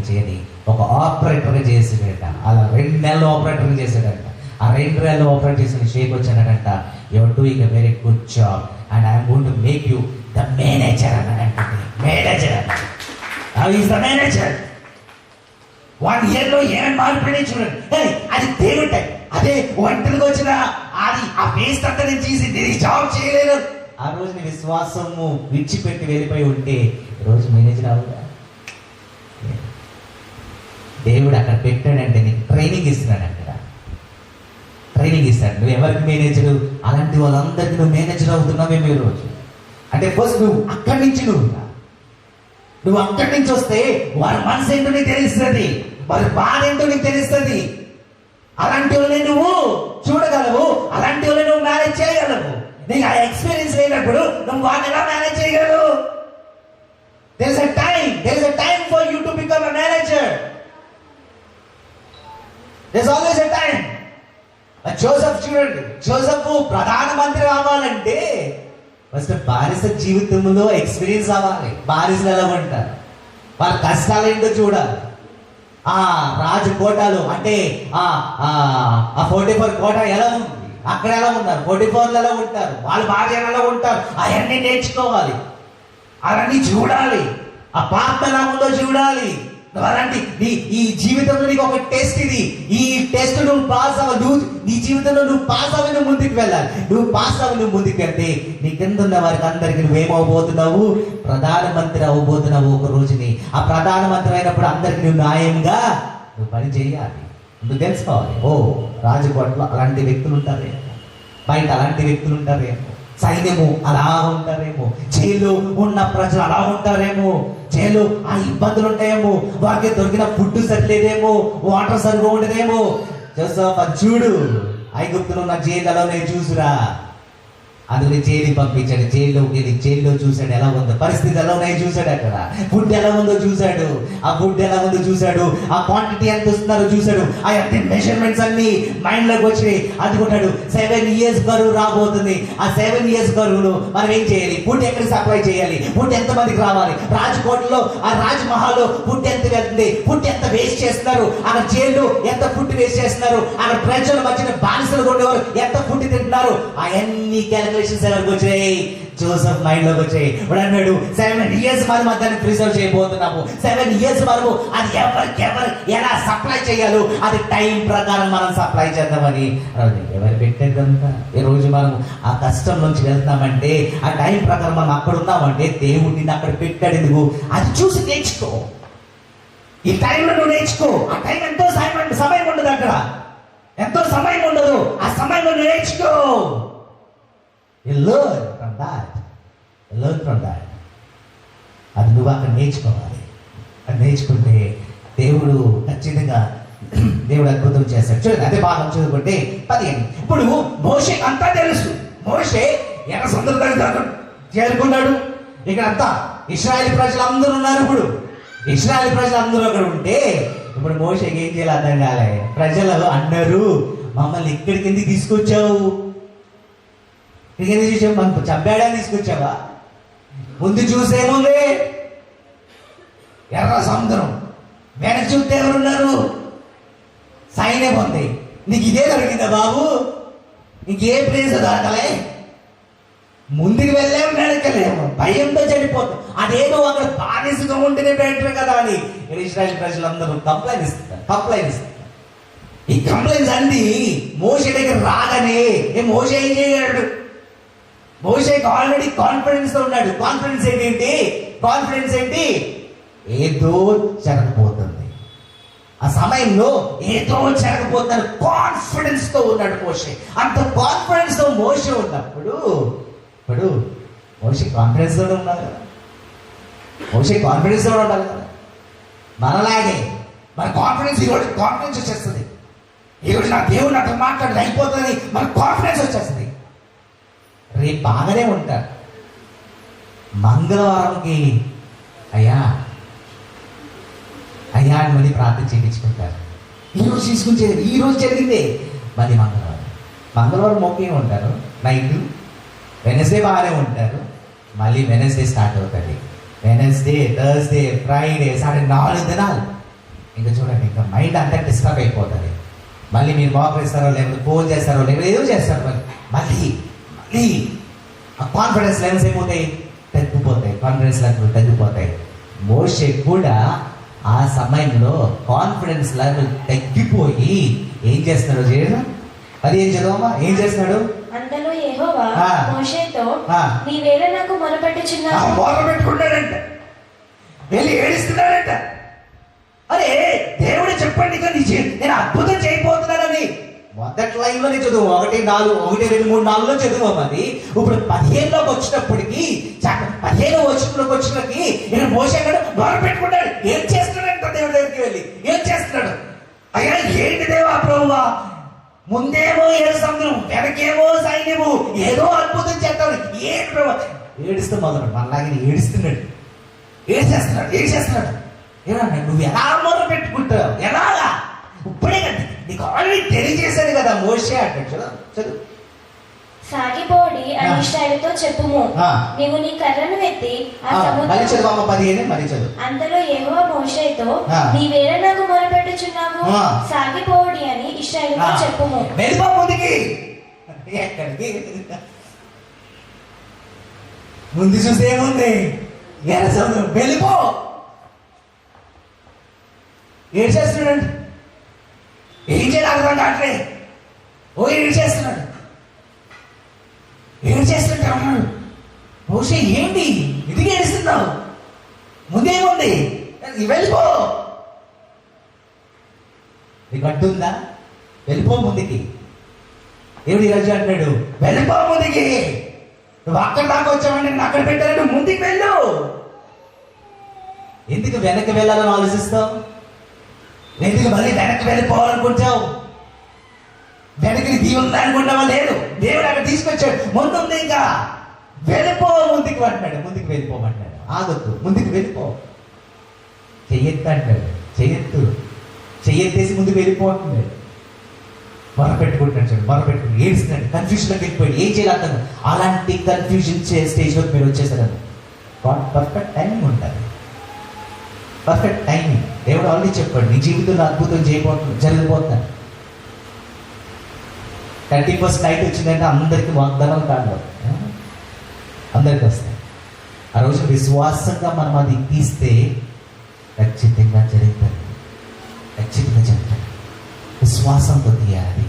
Speaker 5: చేయని ఒక ఆపరేటర్గా చేసాడంట. అలా 2 నెలలు ఆపరేటర్గా చేశాడంట. ఆ 2 నెలలు ఆపరేట్ చేసిన షేక్ వచ్చాడంట, your doing a very good job and I'm going to make you the manager అన్నాడంట. మేనేజర్ 1 yearలో ఏమేమి మారిపోయినాయి చూడండి. అది దేవుడు, అదే ఒంటరికి వచ్చిన అది ఆ వేస్ట్ అంతా నేను చేసి జాబ్ చేయలేదు. ఆ రోజు నీ విశ్వాసము విడిచిపెట్టి వెళ్ళిపోయి ఉంటే రోజు మేనేజర్ అవుదా? దేవుడు అక్కడ పెట్టాడంటే నీకు ట్రైనింగ్ ఇస్తున్నాడు. అక్కడ ట్రైనింగ్ ఇస్తాడు. నువ్వు ఎవరికి మేనేజరు, అలాంటి వాళ్ళందరికీ నువ్వు మేనేజర్ అవుతున్నావేమో ఈ రోజు. అంటే ఫస్ట్ నువ్వు అక్కడి నుంచి వస్తే వారి మనసు ఏంటో నీకు తెలుస్తుంది, వారి బాధ ఏంటో నీకు తెలుస్తుంది. అలాంటి వాళ్ళని నువ్వు చూడగలవు, అలాంటి వాళ్ళని నువ్వు మేనేజ్ చేయగలవు. నీకు ఆ ఎక్స్పీరియన్స్ లేనప్పుడు నువ్వు వాళ్ళని ఎలా మేనేజ్ చేయగలవు? There is a time for you to become a manager. There's always a time. Joseph చూడండి, జోసెఫ్ ప్రధానమంత్రి అవ్వాలంటే ఫస్ట్ బానిస జీవితంలో ఎక్స్పీరియన్స్ అవ్వాలి. బానిసలు ఎలా ఉంటారు, వాళ్ళ కష్టాలు ఏంటో చూడాలి. ఆ రాజు కోటలు అంటే ఆ 44 కోట ఎలా ఉంది, అక్కడ ఎలా ఉన్నారు, 44లో ఎలా ఉంటారు, వాళ్ళ భార్య ఎలా ఉంటారు, అవన్నీ నేర్చుకోవాలి, అవన్నీ చూడాలి. ఆ పాప ఎలా ఉందో చూడాలి. అలాంటి ఈ జీవితంలో నీకు ఒక టెస్ట్, ఈ టెస్ట్ నువ్వు పాస్ అవ్వదు. నీ జీవితంలో నువ్వు పాస్ అవ్వి నువ్వు ముందుకు వెళ్ళాలి. నువ్వు పాస్ అవ్వి నువ్వు ముందుకు వెళ్తే నీ కింద ఉన్న వారికి అందరికి నువ్వేమవబోతున్నావు, ప్రధానమంత్రి అవ్వబోతున్నావు. ఒక రోజుని ఆ ప్రధానమంత్రి అయినప్పుడు అందరికి నువ్వు న్యాయంగా నువ్వు పని చేయాలి. నువ్వు తెలుసుకోవాలి, ఓ రాజకోటలో అలాంటి వ్యక్తులు ఉంటారేమో, బయట అలాంటి వ్యక్తులు ఉంటారేమో, సైన్యము అలా ఉంటారేమో, జైలు ఉన్న ప్రజలు అలా ఉంటారేమో, జైలు ఆ ఇబ్బందులు ఉంటాయేమో, వారికి దొరికిన ఫుడ్ సరిలేదేమో, వాటర్ సరిగా ఉండదేమో. జోసెఫ్ చూడు, ఐగుప్తులో ఉన్న జైలు ఎలా నేను చూసురా, అందుకని జైలు పంపించాడు. జైల్లో చూశాడు ఎలా ఉందో, పరిస్థితి ఎలా ఉన్నాయో చూశాడు. అక్కడ ఫుడ్ ఎలా ఉందో చూశాడు, ఆ ఫుడ్ ఎలా ఉందో చూశాడు, ఆ క్వాంటిటీ ఎంత వస్తున్నారో చూశాడు. ఆ మెజర్మెంట్స్ అన్ని మైండ్ లోకి వచ్చినాయి. అందుకుంటాడు 7 years కరువు రాబోతుంది. ఆ 7 years కరువులో మనం ఏం చేయాలి, ఫుడ్ ఎక్కడికి సప్లై చేయాలి, ఫుడ్ ఎంత మందికి రావాలి, రాజ్కోట్లో ఆ రాజ్ మహల్లో ఫుడ్ ఎంత వెళ్తుంది, ఫుడ్ ఎంత వేస్ట్ చేస్తున్నారు, అక్కడ జైల్లో ఎంత ఫుడ్ వేస్ట్ చేస్తున్నారు, అక్కడ ప్రజల మధ్యన బానిసలు ఉండేవారు ఎంత ఫుడ్ తింటున్నారు, అవన్నీ క్యాలిక్యులేషన్స్ ఎవరికి వచ్చాయి? జోసెఫ్ మైండ్ లోకి వచ్చాయి. ఇప్పుడు అన్నాడు 7 years మనము దాన్ని ప్రిజర్వ్ చేయబోతున్నాము. 7 years మనము అది ఎవరు ఎలా సప్లై చేయాలో అది టైం ప్రకారం మనం సప్లై చేద్దామని. ఎవరు పెట్టేదంతా? ఈ రోజు మనం ఆ కష్టం నుంచి వెళ్తున్నామంటే, ఆ టైం ప్రకారం మనం అక్కడ ఉన్నామంటే దేవుడిని అక్కడ పెట్టాడు. ఎందుకు? అది చూసి నేర్చుకో. ఈ టైంలో నువ్వు నేర్చుకో. ఆ టైం ఎంతో సమయం ఉండదు, అక్కడ ఎంతో సమయం ఉండదు. ఆ సమయంలో నేర్చుకో. learn from that. అది నువ్వు అక్కడ నేర్చుకోవాలి. అది నేర్చుకుంటే దేవుడు ఖచ్చితంగా దేవుడు అద్భుతం చేస్తాడు. చూడండి, అదే భాగం చదువుకుంటే 15. ఇప్పుడు మోషే అంతా తెలుసు. మోషే ఎర్ర సముద్రం చేరుకున్నాడు. ఇక్కడ అంతా ఇశ్రాయేలు ప్రజలు అందరూ ఉన్నారు. ఇప్పుడు ఇశ్రాయేలు ప్రజలు అందరూ అక్కడ ఉంటే ఇప్పుడు మోషేకి ఏం చేయాలి అర్థం కాలే. ప్రజలు అన్నారు, మమ్మల్ని ఇక్కడికి ఎందుకు తీసుకొచ్చావు? ఇక్కడికి ఎందుకు చూసావు? మనం చంపాడా తీసుకొచ్చావా? ముందు చూసేముంది? ఎర్ర సముద్రం. వెనక చూస్తే ఎవరున్నారు? సైన్యం ఉంది. నీకు ఇదే దొరికిందా బాబు? నీకే ప్లేస్ దొరకలే. ముందుకు వెళ్ళాము, వెనకలేము. భయంతో చనిపోతాం. అదేదో అక్కడ బానిసగా ఉంటేనే బెటర్ కదా అని ఇశ్రాయేల్ ప్రజలందరూ కంప్లైంట్ ఇస్తారు. ఈ కంప్లైంట్స్ అన్ని మోషే దగ్గర రాగానే మోషే ఏం చేయగలడు? మోషేకి ఆల్రెడీ కాన్ఫిడెన్స్ తో ఉన్నాడు. కాన్ఫిడెన్స్ ఏంటి? ఏదో జరగబోతుంది. ఆ సమయంలో ఏదో జరగబోతున్న కాన్ఫిడెన్స్ తో ఉన్నాడు మోషే. అంత కాన్ఫిడెన్స్ తో మోషే ఉన్నప్పుడు ఇప్పుడు మోషే కాన్ఫిడెన్స్ తోనే ఉన్నారు కదా. మోషే కాన్ఫిడెన్స్ తోనే ఉండాలి కదా. మనలాగే మన కాన్ఫిడెన్స్ వచ్చేస్తుంది. ఈరోజు నా దేవుడు నాతో మాట్లాడి అయిపోతుంది, మన కాన్ఫిడెన్స్ వచ్చేస్తుంది. రేపు బాగానే ఉంటారు. మంగళవారంకి అయ్యా అని మళ్ళీ ప్రార్థన చేయించుకుంటారు. ఈ రోజు జరిగిందే మళ్ళీ మంగళవారం ఓకే ఉంటారు. నైట్ వెనస్డే బాగానే ఉంటారు. మళ్ళీ వెనస్డే స్టార్ట్ అవుతుంది. వెనస్డే, థర్స్డే, ఫ్రైడే, సాటర్డే 4 దినాలు ఇంకా చూడండి, ఇంకా మైండ్ అంతా డిస్టర్బ్ అయిపోతుంది. మళ్ళీ మీరు వాక్ చేస్తారో లేకపోతే ఫోన్ చేస్తారో లేకపోతే ఏదో చేస్తారు. మళ్ళీ ఆ కాన్ఫిడెన్స్ లెవెల్స్ అయిపోతాయి, తగ్గిపోతాయి. మోషే కూడా ఆ సమయంలో కాన్ఫిడెన్స్ లెవెల్ తగ్గిపోయి ఏం చేస్తున్నాడు? చేయడం 15 చదవమ్మా. ఏం చేస్తున్నాడు?
Speaker 4: అంతలో యెహోవా మోషేతో, నీవేళ నాకు మొరపెట్టుచున్నావు.
Speaker 5: మొరపెట్టుకున్నాడంట, వెళ్ళి ఏడుస్తున్నాడంట. అరే దేవుడు చెప్పండి, నేను అద్భుతం చేయబోతున్నానని మొదటి లైన్లో చదువు. 1, 4, 1, 2, 3, 4లో చదువు. అది ఇప్పుడు 15లోకి వచ్చినప్పటికి 15వ వచ్చినప్పటికి నేను మోషే మొరపెట్టుకున్నాడు. ఏం చేస్తున్నాడంట? దేవుడి దగ్గరికి వెళ్ళి ఏం చేస్తున్నాడు? అయ్యా ఏంటి దేవా ప్రభువా, ముందేమో ఏడు సముద్రం, వెనకేమో సైన్యము, ఏదో అద్భుతం చేస్తాడు. ఏంటి ప్రభు? ఏడుస్తూ మొదలు మనలాగే ఏడ్చేస్తున్నాడు. ఏమన్నా నువ్వు ఎలా మొదలు పెట్టుకుంటావు? ఎలాగా? ఇప్పుడే కదా నీకు ఆల్రెడీ తెలియజేశాను కదా మోషే అంటాడు. చదువు.
Speaker 4: సాగిపోడి అని ఇశ్రాయేలుతో చెప్పుము, నీవు నీ కర్రను ఎత్తి ఆ సముద్రం.
Speaker 5: చదువు.
Speaker 4: అంతలో యెహోవా మోషేతో, నీవేళ నాకు మొరపెట్టుచున్నావు, సాగిపోడి అని ఇశ్రాయేలుతో చెప్పుము.
Speaker 5: వెళ్ళిపో ముందుకి. ఎక్కడికి? ముందు చూస్తే ఏముంది? ఎర్ర సముద్రం. వెళ్ళిపో. ఏం చేస్తున్నాడు? ఏం చేయాలి అర్థం కావట్లే. ఏం చేస్తున్నాడు అన్నాడు. మోషే ఏంటి ఇదిగా ఏడుస్తున్నావు? ముందేముంది? వెళ్ళిపో. నీకు అడ్డుందా? వెళ్ళిపో ముందుకి. దేవుడు ఈరోజు అంటాడు, వెళ్ళిపో ముందుకి. నువ్వు అక్కడ దాకా వచ్చావంటే నేను అక్కడ పెట్టాలంటే ముందుకు వెళ్ళు. ఎందుకు వెనక్కి వెళ్ళాలని ఆలోచిస్తావు? ఎందుకు మళ్ళీ వెనక్కి వెళ్ళిపోవాలనుకుంటావు? వెనక్కి దీవుందా అనుకుంటావా? లేదు, దేవుడు అక్కడ తీసుకొచ్చాడు. ముందుంది, ఇంకా వెళ్ళిపో ముందుకు అంటున్నాడు. ముందుకు వెళ్ళిపోమంటాడు. ఆగొద్దు, ముందుకు వెళ్ళిపో. చెయ్యెత్తు అంటాడు. చెయ్యెత్తేసి ముందుకు వెళ్ళిపోతున్నాడు. మొరపెట్టుకుంటున్నాడు. ఏడుస్తున్నాడు. కన్ఫ్యూజన్లోకి వెళ్ళిపోయాడు. ఏం చేయాలి? అలాంటి కన్ఫ్యూజన్ స్టేజ్లోకి మీరు వచ్చేసారు. పర్ఫెక్ట్ టైమింగ్ ఉంటుంది. Perfect timing. దేవుడు ఆల్రెడీ చెప్పాడు, నీ జీవితంలో అద్భుతం జరగబోతున్నాడు. 31st నైట్ వచ్చిందంటే అందరికి వాగ్దానం కాదు, అందరికి వస్తాయి. ఆ రోజు విశ్వాసంగా మనం అది తీస్తే ఖచ్చితంగా జరుగుతుంది, ఖచ్చితంగా జరుగుతుంది. విశ్వాసంతో తీయాలి.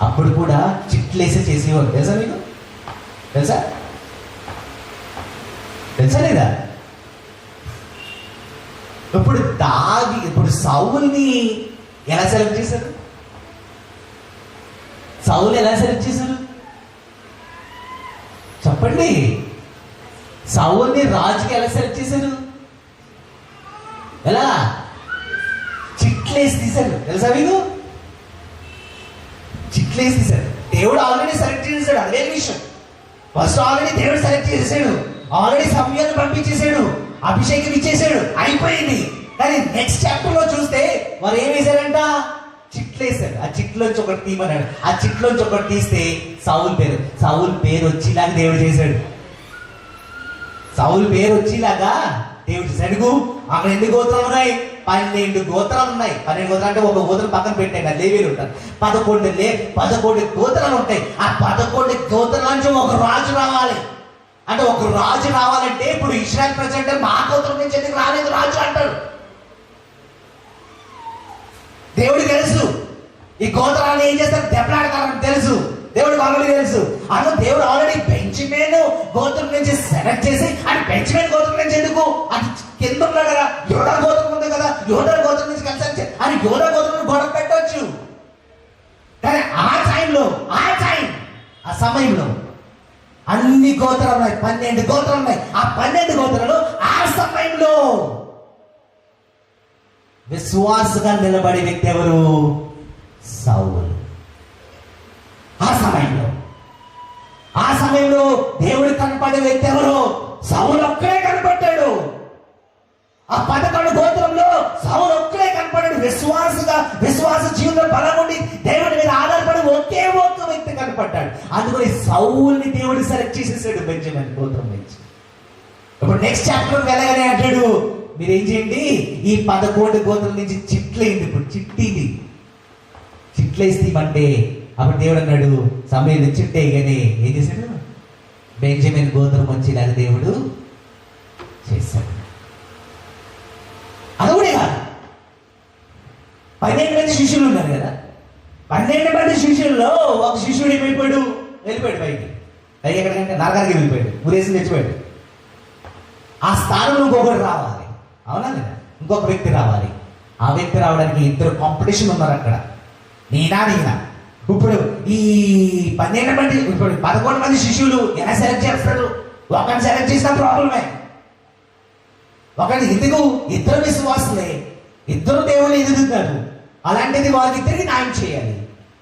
Speaker 5: అప్పుడు కూడా చిట్లేసే చేసేవారు, తెలుసా మీకు? తెలుసా తెలుసా లేదా? ఇప్పుడు సౌలుని ఎలా సెలెక్ట్ చేశారు? సౌలు ఎలా సెలెక్ట్ చేశారు చెప్పండి? సౌలుని రాజుకి ఎలా సెలెక్ట్ చేశారు? ఎలా? చిట్లేసి తీశారు, తెలుసా మీకు? చిట్లేసి తీశారు. దేవుడు ఆల్రెడీ సెలెక్ట్ చేశాడు, అదే విషయం. ఫస్ట్ ఆల్రెడీ దేవుడు సెలెక్ట్ చేసేసాడు, ఆల్రెడీ సమయాన్ని పంపించేశాడు, అభిషేకం ఇచ్చేసాడు, అయిపోయింది. కానీ నెక్స్ట్ చాప్టర్ లో చూస్తే వారు ఏం వేశారంట? చిట్లేశారు. ఆ చిట్లోంచి ఒకటి తీయమన్నాడు. ఆ చిట్లోంచి ఒకటి తీస్తే సౌలు పేరు వచ్చేలాగా దేవుడు చేశాడు. సౌలు పేరు వచ్చేలాగా దేవుడు చేశాడు. అక్కడ ఎన్ని గోత్రాలు ఉన్నాయి? 12 గోత్రాలు ఉన్నాయి. 12 గోత్రాలు అంటే ఒక గోత్రం పక్కన పెట్టాయి కదా, లేవీలు ఉంటారు. 11 గోత్రాలు ఉంటాయి. ఆ 11 గోత్రాల నుంచి ఒక రాజు రావాలి. అంటే ఒక రాజు రావాలంటే ఇప్పుడు ఇశ్రాయేల్ ప్రజలు మా గోత్రం నుంచి ఎందుకు రాలేదు రాజు అంటారు. దేవుడికి తెలుసు ఈ గోత్రాలను ఏం చేస్తారు, దెబ్బలాడతారని తెలుసు. దేవుడికి ఆల్రెడీ తెలుసు. అను దేవుడు ఆల్రెడీ బెంజమిన్ గోత్రం నుంచి సెలెక్ట్ చేసి, అంటే బెంజమిన్ గోత్రం నుంచి ఎందుకు, అది కింద ఉన్నాడు కదా, యోధా గోత్రం ఉంది కదా, యోధా గోత్రం నుంచి కలిసి అని యోధా గోత్రం గొడవ పెట్టవచ్చు. కానీ ఆ సమయంలో అన్ని గోత్రాలు ఉన్నాయి, 12 గోత్రాలు ఉన్నాయి. ఆ 12 గోత్రాలు ఆ సమయంలో విశ్వాసగా నిలబడే వ్యక్తి ఎవరు? సౌలు. ఆ సమయంలో దేవుడు కనపడే వ్యక్తి ఎవరు? సౌలు ఒక్కడే కనపడ్డాడు. ఆ 11 గోత్రంలో సౌలు ఒక్కడే కనపడ్డాడు. విశ్వాస జీవితంలో బలం ఉండి దేవుడి మీద ఆధారపడి ఒకే ఒక్క వ్యక్తి కనపడ్డాడు. అందుకని సౌల్ని దేవుడు సెలెక్ట్ చేసేసాడు బెంజమిన్ గోత్రం నుంచి. ఇప్పుడు నెక్స్ట్ చాప్టర్ వెళ్ళగానే అంటాడు, మీరేం చేయండి, ఈ 11 గోత్రం నుంచి చిట్లైంది. ఇప్పుడు చిట్లేస్తేమంటే అప్పుడు దేవుడు అన్నాడు, సమయంలో చిట్టేయగానే ఏం చేశాడు? బెంజమిన్ గోత్రం వచ్చేలాగా దేవుడు చేశాడు. అదొకటే కాదు, 12 మంది శిష్యులు ఉన్నారు కదా, 12 మంది శిష్యుల్లో ఒక శిష్యుడు వెళ్ళిపోయాడు పైకి ఎక్కడికంటే నరకానికి వెళ్ళిపోయాడు, ఉరేసి తెచ్చిపోయాడు. ఆ స్థానంలో ఇంకొకటి రావాలి, అవునా లేదా? ఇంకొక వ్యక్తి రావాలి. ఆ వ్యక్తి రావడానికి 2 కాంపిటీషన్ ఉన్నారు అక్కడ, నేనా. ఇప్పుడు ఈ 12 మంది, ఇప్పుడు 11 మంది శిష్యులు ఎలా సెలెక్ట్ చేస్తారు? ఒకరిని సెలెక్ట్ చేసిన ప్రాబ్లమే. ఒకరిని ఎందుకు? 2 విశ్వాసులే, 2 దేవుళ్ళు ఎదుగుతారు. అలాంటిది వాళ్ళిద్దరికి న్యాయం చేయాలి.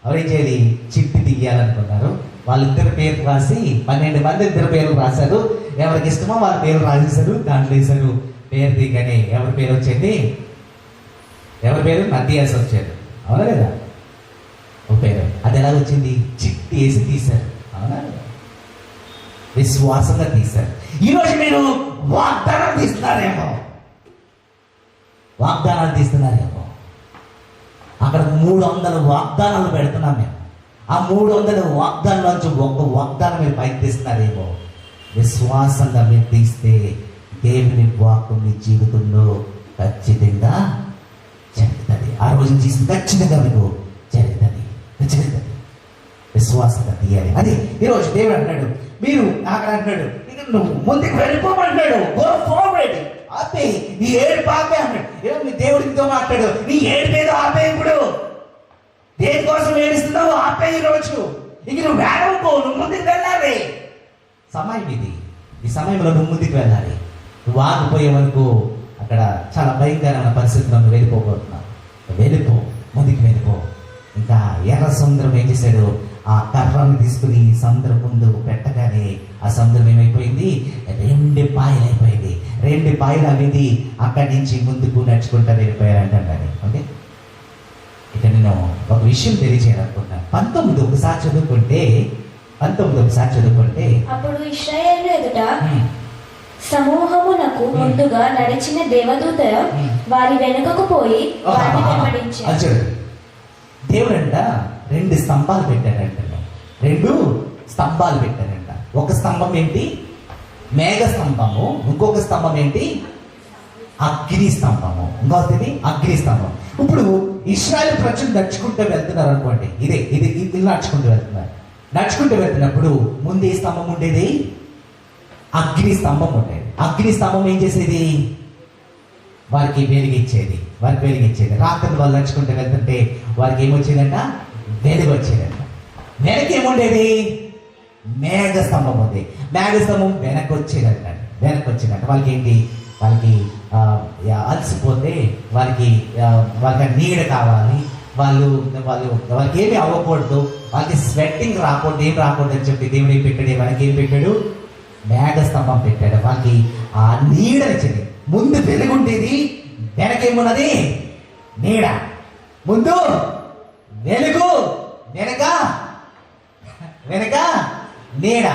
Speaker 5: ఎవరేం చేయాలి? చిట్టి తీయాలనుకున్నారు. వాళ్ళిద్దరు పేర్లు రాసి 12 మంది 2 పేర్లు రాశారు. ఎవరికి ఇష్టమో వాళ్ళ పేర్లు రాసేశారు, దాంట్లో వేశారు. పేరు దిగని ఎవరి పేరు వచ్చింది? ఎవరి పేరు? మధ్యాస్ వచ్చారు, అవునా లేదా? ఒక పేరు. అది ఎలా వచ్చింది? చిట్టి వేసి తీశారు, అవునా లేదా? విశ్వాసంగా తీశారు. ఈరోజు మీరు వాగ్దానాలు తీస్తున్నారేమో, అక్కడ 300 వాగ్దానాలు పెడుతున్నాం మేము. ఆ 300 వాగ్దానాల నుంచి ఒక్క వాగ్దానం మీరు పైకి తీస్తున్నారేమో. విశ్వాసంగా మీరు తీస్తే దేవుని వాక్కు మీ జీవితంలో ఖచ్చితంగా జరుగుతుంది. ఆ రోజు తీసి ఖచ్చితంగా మీకు జరుగుతుంది. విశ్వాసంగా తీయాలి. అది ఈరోజు దేవుడు అంటాడు, మీరు అక్కడ అంటాడు, ఇక నువ్వు ముందుకు వెళ్ళిపోమంటాడు. గో ఫార్వర్డ్, ఆపే నీ ఏడుపు ఆపే అన్నాడు. మీ దేవుడితో మాట్లాడు, నీ ఏడు మీద ఆపే. ఇప్పుడు దేనికోసం ఏడుస్తున్నావు? ఆపే. ఈరోజు ఇక నువ్వు వేడవుకో, నువ్వు ముందుకు వెళ్ళాలి. సమయం ఇది. ఈ సమయంలో నువ్వు ముందుకు వెళ్ళాలి. నువ్వు ఆగిపోయే వరకు అక్కడ చాలా భయంకరమైన పరిస్థితుల్లో నువ్వు వెళ్ళిపోబోతున్నావు. వెళ్ళిపో, ముందుకు వెళ్ళిపో. ఇంకా ఎర్ర సముద్రం ఏం చేశాడు? ఆ కర్రను తీసుకుని సముద్రం ముందు పెట్టగానే ఆ సముద్రం ఏమైపోయింది? 2 పాయలు అయిపోయింది. 2 పాయలు అనేది అక్కడి నుంచి ముందుకు నడుచుకుంటా వెళ్ళిపోయారంటే. ఓకే, ఇక నేను ఒక విషయం తెలియజేయాలనుకుంటున్నాను. 19 ఒకసారి చదువుకుంటే
Speaker 4: అప్పుడు ఇశ్రాయేలు ఎదుట సమూహమునకు ముందుగా నడిచిన దేవదూత వారి వెనుకకు పోయి వారిని వెంబడించాడు.
Speaker 5: దేవుడంట 2 స్తంభాలు పెట్టారంట. 2 స్తంభాలు పెట్టారంట. ఒక స్తంభం ఏంటి? మేఘ స్తంభము. ఇంకొక స్తంభం ఏంటి? అగ్ని స్తంభము. ఇంకొకటి అగ్ని స్తంభం. ఇప్పుడు ఇశ్రాయేలు ప్రజలు నడుచుకుంటూ వెళ్తున్నారు అనుకోండి. ఇది నడుచుకుంటూ వెళ్తున్నారు. నడుచుకుంటూ వెళ్తున్నప్పుడు ముందు ఏ స్తంభం ఉండేది? అగ్ని స్తంభం ఉండేది. అగ్ని స్తంభం ఏం చేసేది? వారికి వెలిగించేది. రాత్రి వాళ్ళు నడుచుకుంటూ వెళ్తుంటే వారికి ఏమొచ్చేదంట? వెలుగు వచ్చేదంట. వెనక ఏముండేది? మేఘ స్తంభం ఉంది. మేఘ స్తంభం వెనక్కి వచ్చేదంట. వాళ్ళకి ఏంటి? వాళ్ళకి అలసిపోతే వాళ్ళకి నీడ కావాలి. వాళ్ళకి ఏమి అవ్వకూడదు, వాళ్ళకి స్వెట్టింగ్ రాకూడదు, ఏం రాకూడదు అని చెప్పి దేవుడు ఏం పెట్టాడు? మనకి ఏం పెట్టాడు? మేఘ స్తంభం పెట్టాడు. వాళ్ళకి ఆ నీడనిచ్చింది. ముందు వెలుగుండేది, వెనకేమున్నది? నీడ. ముందు వెలుగు, వెనక నీడ.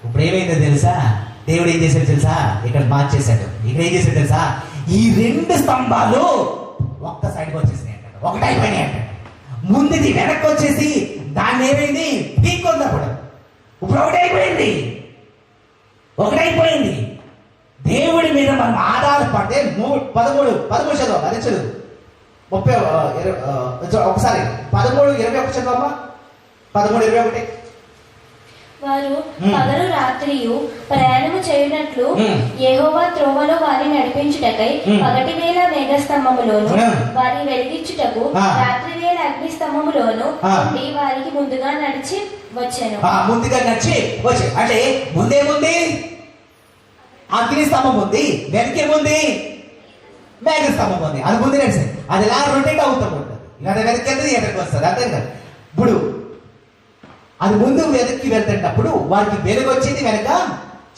Speaker 5: ఇప్పుడు ఏమైందో తెలుసా? దేవుడు ఏం చేశాడు తెలుసా? ఇక్కడ మార్చేశాడు. ఇక్కడ ఏం చేశాడు తెలుసా? ఈ 2 స్తంభాలు ఒక్క సైడ్కి వచ్చేసినాయి అంటాడు. ఒకటైపోయినాయి అంటాడు. ముందుది వెనక్కి వచ్చేసి దాన్ని ఏమైంది? పీక్కొన్నప్పుడు ఇప్పుడు ఒకటైపోయింది. దేవుడి మీద మనం ఆధారపడితే 13 చదువు. అదే చదువు 30 ఒకసారి 13:21 చదువమ్మా. 13:21.
Speaker 4: వారు పగలు రాత్రియు ప్రయాణము చేయునట్లు యెహోవా త్రోవలో వారిని నడిపించుటకై పగటి వేళ మేఘస్తంభములోను వారిని వెలిగించుటకు రాత్రి వేళ అగ్ని స్తంభములోను ఉండి వారికి ముందుగా నడిచి వచ్చాను.
Speaker 5: అంటే ముందేముంది? అగ్ని స్తంభం ఉంది. వెనకేముంది? మేఘ స్తంభం ఉంది. అది ముందు నడిచింది. అది ఎలా రొటేట్ అవుతూ ఉంటుంది. ఇలా వెనక్కి ఎక్కడికి వస్తుంది. అంతే కదా. ఇప్పుడు అది ముందు వెనక్కి వెళ్తున్నప్పుడు వారికి వెలుగు వచ్చింది, వెనక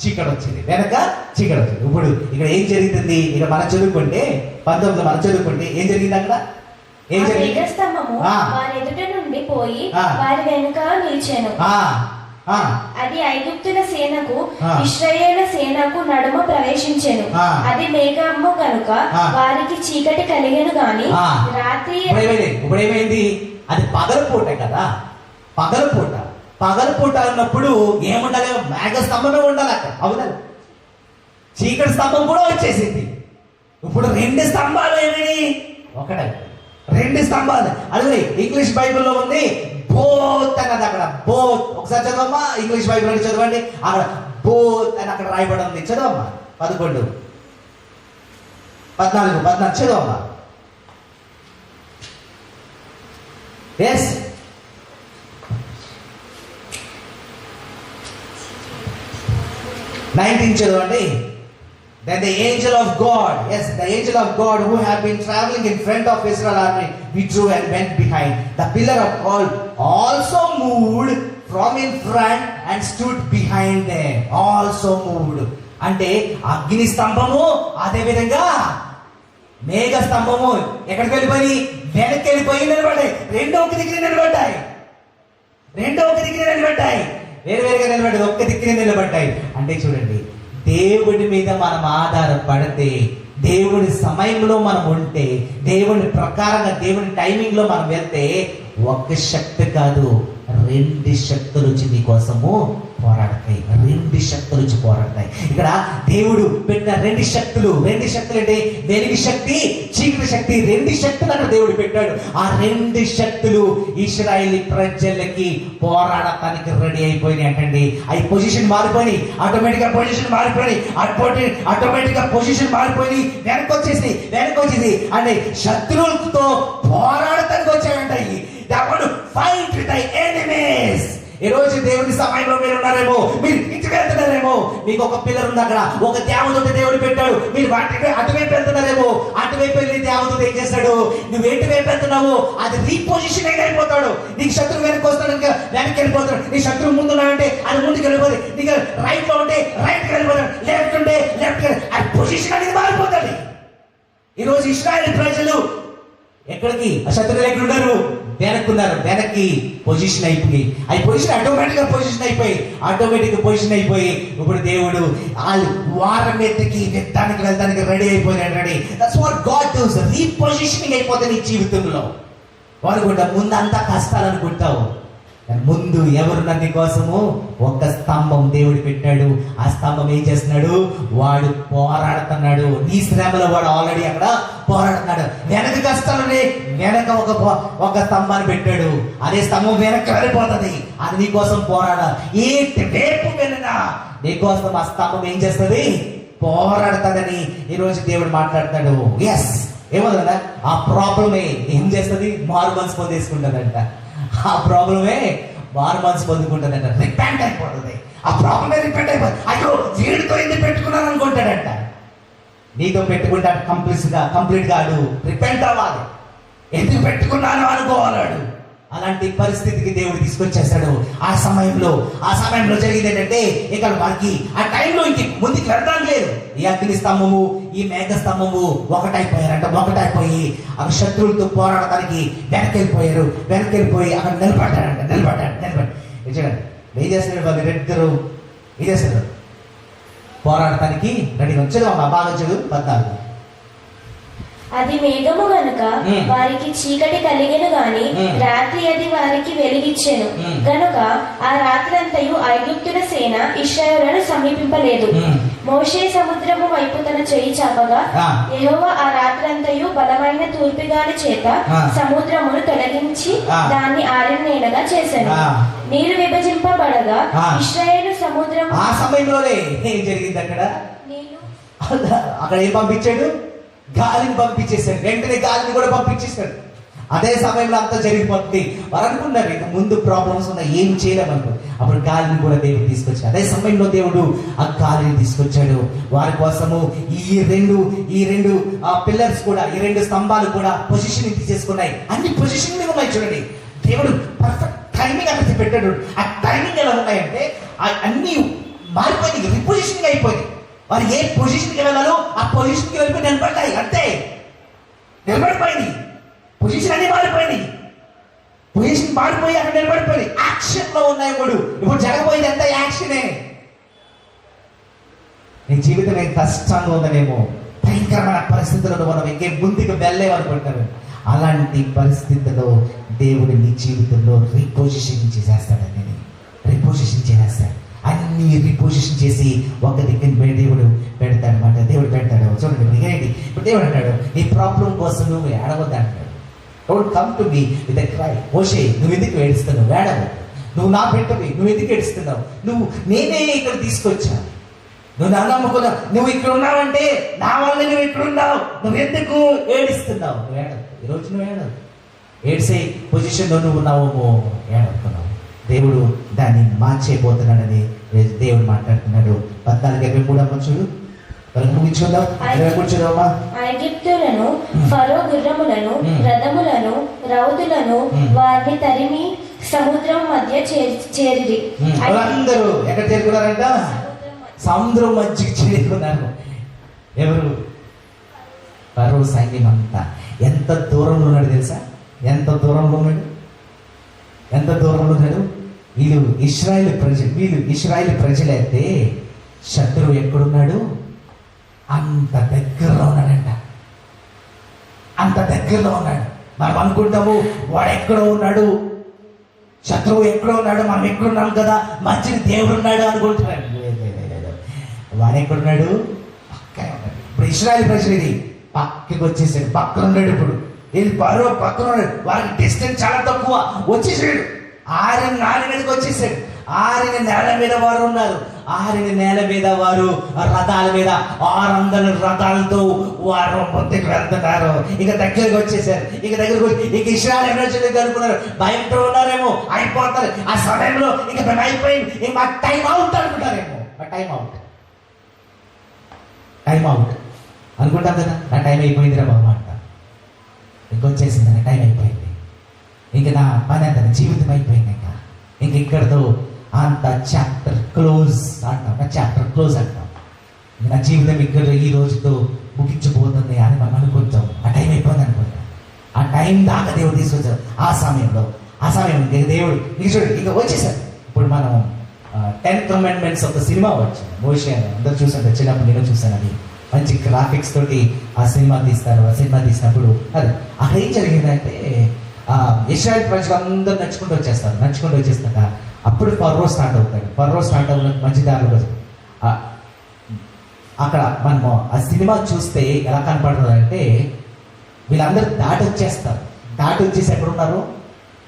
Speaker 5: చీకటి వచ్చింది. ఇప్పుడు ఇక్కడ ఏం జరుగుతుంది? ఇక్కడ మనం చదువుకుంటే 19 మనం చదువుకుంటే ఏం జరిగింది? అక్కడ ఏం జరిగింది?
Speaker 4: మేఘస్తంభము వారి ఎదుట నుండి పోయి వారి వెనుక నిలిచెను. అది ఐగుప్తుల సేనకు ఇశ్రాయేలు సేనకు నడుమ ప్రవేశించెను. అది మేఘము కనుక వారికి చీకటి కలిగెను గాని రాత్రి.
Speaker 5: ఇప్పుడు ఏమైంది? అది పగలపూట కదా. పగలపూట అన్నప్పుడు ఏముండాలి? మేఘ స్తంభమే ఉండాలి అక్కడ. అవునా? చీకటి స్తంభం కూడా వచ్చేసింది. ఇప్పుడు 2 స్తంభాలు ఏమైనాయి? ఒకటే 2 స్తంభాలు. అదే ఇంగ్లీష్ బైబిల్లో ఉంది బోత్ అన్నది. అక్కడ బోత్ ఒకసారి చదవమ్మా. ఇంగ్లీష్ బైబిల్ అని చదవండి. అక్కడ బోత్ అని అక్కడ రాయబడి ఉంది. చదవమ్మా. 11, 14 చదవమ్మా. ఎస్ 19 చదవండి. Then the angel of God, the angel of God who had been traveling in front of Israel army withdrew and went behind. The pillar of cloud also moved from in front and stood behind them. Also moved. అంటే అగ్ని స్తంభము అదే విధంగా మేఘ స్తంభము ఎక్కడికి వెళ్ళిపోయి? వెనక్కి వెళ్ళిపోయి నిలబడ్డాయి. రెండో ఒక దగ్గర నిలబడ్డాయి. వేరువేరుగా నిలబడ్డాయి. ఒక్క దిక్కునే నిలబడ్డాయి. అంటే చూడండి, దేవుడి మీద మనం ఆధారపడితే, దేవుడి సమయంలో మనం ఉంటే, దేవుడి ప్రకారంగా దేవుడి టైమింగ్ లో మనం వెళ్తే ఒక్క శక్తి కాదు 2 శక్తులు వచ్చి నీ కోసము పోరాడతాయి. 2 శక్తులు వచ్చి పోరాడతాయి. ఇక్కడ దేవుడు పెట్టిన 2 శక్తులు అంటే వెలుగు శక్తి, చీకటి శక్తి. 2 శక్తులు అక్కడ దేవుడు పెట్టాడు. ఆ 2 శక్తులు ఇశ్రాయేలీ ప్రజలకి పోరాడటానికి రెడీ అయిపోయినాయి అంటండి. అవి పొజిషన్ మారిపోయి ఆటోమేటిక్ గా పొజిషన్ మారిపోయి వెనక్కి వచ్చేసి అంటే శత్రువులతో పోరాడటానికి వచ్చాయంట. దేవుడు ఫైట్ విత్ ది ఎనిమీస్. ఈ రోజు దేవుడి సమయంలో మీరు ఉన్నారేమో, మీరు ఇంటికి వెళ్తున్నారేమో, మీకు ఒక పిల్లర్ ఉంది, అక్కడ ఒక దేవదూత దేవుడు పెట్టాడు. మీరు అటువైపు వెళ్తున్నారేమో, అటువైపు వెళ్ళి దేవదూత ఏం చేస్తాడు? నువ్వు ఎటువైపు వెళ్తున్నావు అది రీపొజిషనింగ్ అయిపోతాడు. నీకు శత్రువు వెనక్కి వస్తాడు, వెనక్కి వెళ్ళిపోతాడు. నీ శత్రువు ముందున్నాడంటే అది ముందుకు వెళ్ళిపోతుంది. నీకు రైట్ లో ఉంటే రైట్కి వెళ్ళిపోతాడు, లెఫ్ట్ ఉంటే లెఫ్ట్. ఆ పొజిషన్ అనేది మారిపోతుంది. ఈ రోజు ఇశ్రాయేలు ప్రజలు ఎక్కడికి? శత్రువులు ఎక్కడున్నారు? వెనక్కున్నారు. వెనక్కి పొజిషన్ అయిపోయి ఆటోమేటిక్ పొజిషన్ అయిపోయి ఇప్పుడు దేవుడు వాళ్ళు వారం ఎత్తుకి యుద్ధానికి వెళ్తానికి రెడీ అయిపోయినాడు. That's what God does. Repositioning అయిపోతుంది నీ జీవితంలో. అనుకుంటా ముందంతా కష్టాలు అనుకుంటావు, కానీ ముందు ఎవరున్న నీ కోసము ఒక స్తంభం దేవుడు పెట్టాడు. ఆ స్తంభం ఏం చేస్తున్నాడు? వాడు పోరాడుతున్నాడు. నీ శ్రమలో వాడు ఆల్రెడీ అక్కడ పోరాడుతున్నాడు. వెనక కష్టాలని వెనక ఒక స్తంభాన్ని పెట్టాడు. అదే స్తంభం వెనక వెళ్ళిపోతుంది. అది నీ కోసం ఏ వైపు వెళ్ళినా నీ కోసం ఆ స్తంభం ఏం చేస్తుంది? పోరాడుతుందని ఈరోజు దేవుడు మాట్లాడతాడు. ఎస్, ఏమవుతుందా? ఆ ప్రాబ్లమే ఏం చేస్తుంది? మారు మనసు పొందేసుకుంటుందంట. ఆ ప్రాబ్లమే మారు మనసు పొందుకుంటుందంట. రిపెంట్ అయిపోతుంది. ఆ ప్రాబ్లమే రిపెంట్ అయిపోతుంది. అయ్యో వీడితో ఎందుకు పెట్టుకున్నాను అనుకుంటాడంట. నీతో పెట్టుకుంటాడు కంప్లీట్ కాడు. రిపెంట్ అవ్వాలి. ఎందుకు పెట్టుకున్నాను అనుకోవాలాడు. అలాంటి పరిస్థితికి దేవుడు తీసుకొచ్చేస్తాడు. ఆ సమయంలో జరిగింది ఏంటంటే, ఇక్కడ వారికి ఆ టైంలో ఇంక ముందుకు వెళ్ళడం లేదు. ఈ అగ్ని స్తంభము, ఈ మేఘ స్తంభము ఒకటైపోయారంట. ఒకటైపోయి ఆ శత్రువులతో పోరాడటానికి వెనకెళ్ళిపోయి అక్కడ నిలబడ్డాడు. ఏం చేస్తున్నాడు? వాళ్ళు ఇద్దరు ఏం చేస్తారు? పోరాడటానికి రెడీగా వచ్చేది. బాగా చదువు 14.
Speaker 4: అది మేఘము గనుక వారికి చీకటి కలిగెను గాని రాత్రి అది వారికి వెలిగిచ్చెను గనుక ఆ రాత్రంతయు ఐగుప్తుల సేన ఇశ్రాయేలును సమీపింపలేదు. మోషే సముద్రము వైపు తన చెయ్యి చాపగా యెహోవా ఆ రాత్రంతయు బలమైన తూర్పుగాలి చేత సముద్రమును తొలగించి దాన్ని ఆరిన నేలగా చేశాను. నీరు విభజింపబడగా ఇశ్రాయేలు సముద్రం.
Speaker 5: ఆ సమయంలోనే ఏం జరిగింది? అక్కడ ఏం పంపించాడు? గాలిని పంపించేశాడు. వెంటనే గాలిని కూడా పంపించేశాడు. అదే సమయంలో అంతా జరిగిపోతుంది. వారు అనుకున్నారు ఇక ముందు ప్రాబ్లమ్స్ ఉన్నాయి, ఏం చేయలేమనుకో. అప్పుడు గాలిని కూడా దేవుడు తీసుకొచ్చాడు. అదే సమయంలో దేవుడు ఆ గాలిని తీసుకొచ్చాడు వారి కోసము. ఈ రెండు పిల్లర్స్ కూడా, ఈ 2 స్తంభాలు కూడా పొజిషన్ తీసేసుకున్నాయి. అన్ని పొజిషన్ ఉన్నాయి. చూడండి, దేవుడు పర్ఫెక్ట్ టైమింగ్ అక్కడ పెట్టాడు. ఆ టైమింగ్ ఎలా ఉన్నాయంటే అన్ని మారిపోయింది, రిపొజిషనింగ్ అయిపోయింది. వారు ఏ పొజిషన్కి వెళ్ళాలో ఆ పొజిషన్కి వెళ్ళిపోయి నిలబడ్డాయి. అంతే, నిలబడిపోయింది. పొజిషన్ అన్ని మారిపోయింది. పొజిషన్ మారిపోయి అక్కడ నిలబడిపోయింది. యాక్షన్ లో ఉన్నాయి. ఇప్పుడు జరగబోయేది అంతా యాక్షనే. నీ జీవితం ఏం కష్టంగా ఉందనేమో, భయంకరమైన పరిస్థితుల్లో మనం ఇంకే ముందుకు వెళ్ళలేమనుకుంటారు. అలాంటి పరిస్థితుల్లో దేవుడు నీ జీవితంలో రీపొజిషన్ చేసేస్తాడని, రీపొజిషన్ చేసేస్తాడు. అన్ని రీపొజిషన్ చేసి ఒక దగ్గర దేవుడు పెడతాడనమాట. దేవుడు పెడతాడు. చూడండి, మిగిలింది. ఇప్పుడు దేవుడు అంటాడు, నీ ప్రాబ్లం కోసం నువ్వు ఏడవద్దు అంటాడు. Don't come to me with a cry. Moshe, నువ్వు ఎందుకు ఏడుస్తున్నావు? ఏడవు. నువ్వు నా పెట్టవి, నువ్వు ఎందుకు ఏడుస్తున్నావు? నేనే ఇక్కడ తీసుకొచ్చా. నువ్వు నా నమ్ముకున్నావు. నువ్వు ఇక్కడ ఉన్నావంటే నా వల్ల నువ్వు ఇక్కడ ఉన్నావు. నువ్వు ఎందుకు ఏడుస్తున్నావు? నువ్వు ఏడవు. ఈరోజు నువ్వు ఏడవు. ఏడ్సే పొజిషన్లో నువ్వు ఉన్నావు, ఏడవుతున్నావు. దేవుడు దాన్ని మార్చేయబోతున్నాడని దేవుడు మాట్లాడుతున్నాడు. 14:23 చూడు. ముగించుకుందాం. 23 చూడమ్మా.
Speaker 4: ఐగుప్తులను, ఫరో గుర్రములను, రథములను, రౌతులను వారిని తరిమి సముద్రం మధ్య చేరిరి.
Speaker 5: అందరూ ఎక్కడ చేరుకున్నారంట? సముద్రం మధ్యకి చేరుకున్నారు. ఎవరు? ఫరో సైన్యం అంతా. ఎంత దూరంలో ఉన్నాడు తెలుసా? ఎంత దూరంలో ఉన్నాడు? వీళ్ళు ఇశ్రాయేలు ప్రజలైతే శత్రువు ఎక్కడున్నాడు? అంత దగ్గరలో ఉన్నాడంట. అంత దగ్గరలో ఉన్నాడు. మనం అనుకుంటాము వాడు ఎక్కడో ఉన్నాడు, శత్రువు ఎక్కడో ఉన్నాడు, మనం ఎక్కడున్నాం కదా, మధ్యన దేవుడు ఉన్నాడు అనుకుంటున్నాడు. వాడు ఎక్కడున్నాడు? పక్కనే ఉన్నాడు. ఇప్పుడు ఇశ్రాయేలు ప్రజలు ఇది పక్కకి వచ్చేసాడు. పక్కన ఉన్నాడు. ఇప్పుడు ఇది పరో పక్కన ఉన్నాడు. వారికి డిస్టెన్స్ చాలా తక్కువ. వచ్చేసాడు. 6 మీదకి వచ్చేసాడు. 6 నేల మీద వారు ఉన్నారు. 6 నేల మీద వారు రథాల మీద 600 రథాలతో వారు ముందుకు వెళ్తున్నారు. ఇక దగ్గరకు వచ్చేసారు. ఇక ఇశ్రాయేలు ప్రజలు అనుకున్నారు, భయంతో ఉన్నారేమో, అయిపోతారు. ఆ సమయంలో ఇక మేము అయిపోయింది, ఇక మా టైం అవుట్ అనుకుంటారేమో. టైం అవుట్ అనుకుంటాం కదా. నా టైం అయిపోయిందిరా బాబు అంట. ఇంకొచ్చేసింది, నా టైం అయిపోయింది, ఇంక నా పని అంత, జీవితం అయిపోయింది, ఇంక ఇక్కడతో అంత చాప్టర్ క్లోజ్ అంటాం. నా జీవితం ఇక్కడ ఈ రోజుతో ముగించబోతుంది అని మనం అనుకుంటాం. ఆ టైం అయిపోయింది అనుకుంటాం. ఆ టైం దాకా దేవుడు తీసుకొచ్చారు. ఆ సమయం దేవుడు ఇక వచ్చేసారు. ఇప్పుడు మనం 10 Commandments ఒక సినిమా వచ్చింది. మోషే అందరూ చూసాను, చిన్నప్పుడు నేను చూసాను. అది మంచి గ్రాఫిక్స్ తోటి ఆ సినిమా తీస్తారు. ఆ సినిమా తీసినప్పుడు అది అక్కడ ఏం జరిగిందంటే ఇశ్రాయేల్ ప్రజలు అందరూ నడుచుకుంటూ వచ్చేస్తాక అప్పుడు ఫరో స్టార్ట్ అవుతాడు. ఫరో స్టార్ట్ అవ్వడం మంచి దారిలో అక్కడ మనము ఆ సినిమా చూస్తే ఎలా కనపడుతుంది అంటే వీళ్ళందరూ దాటి వచ్చేసి ఎక్కడ ఉన్నారు?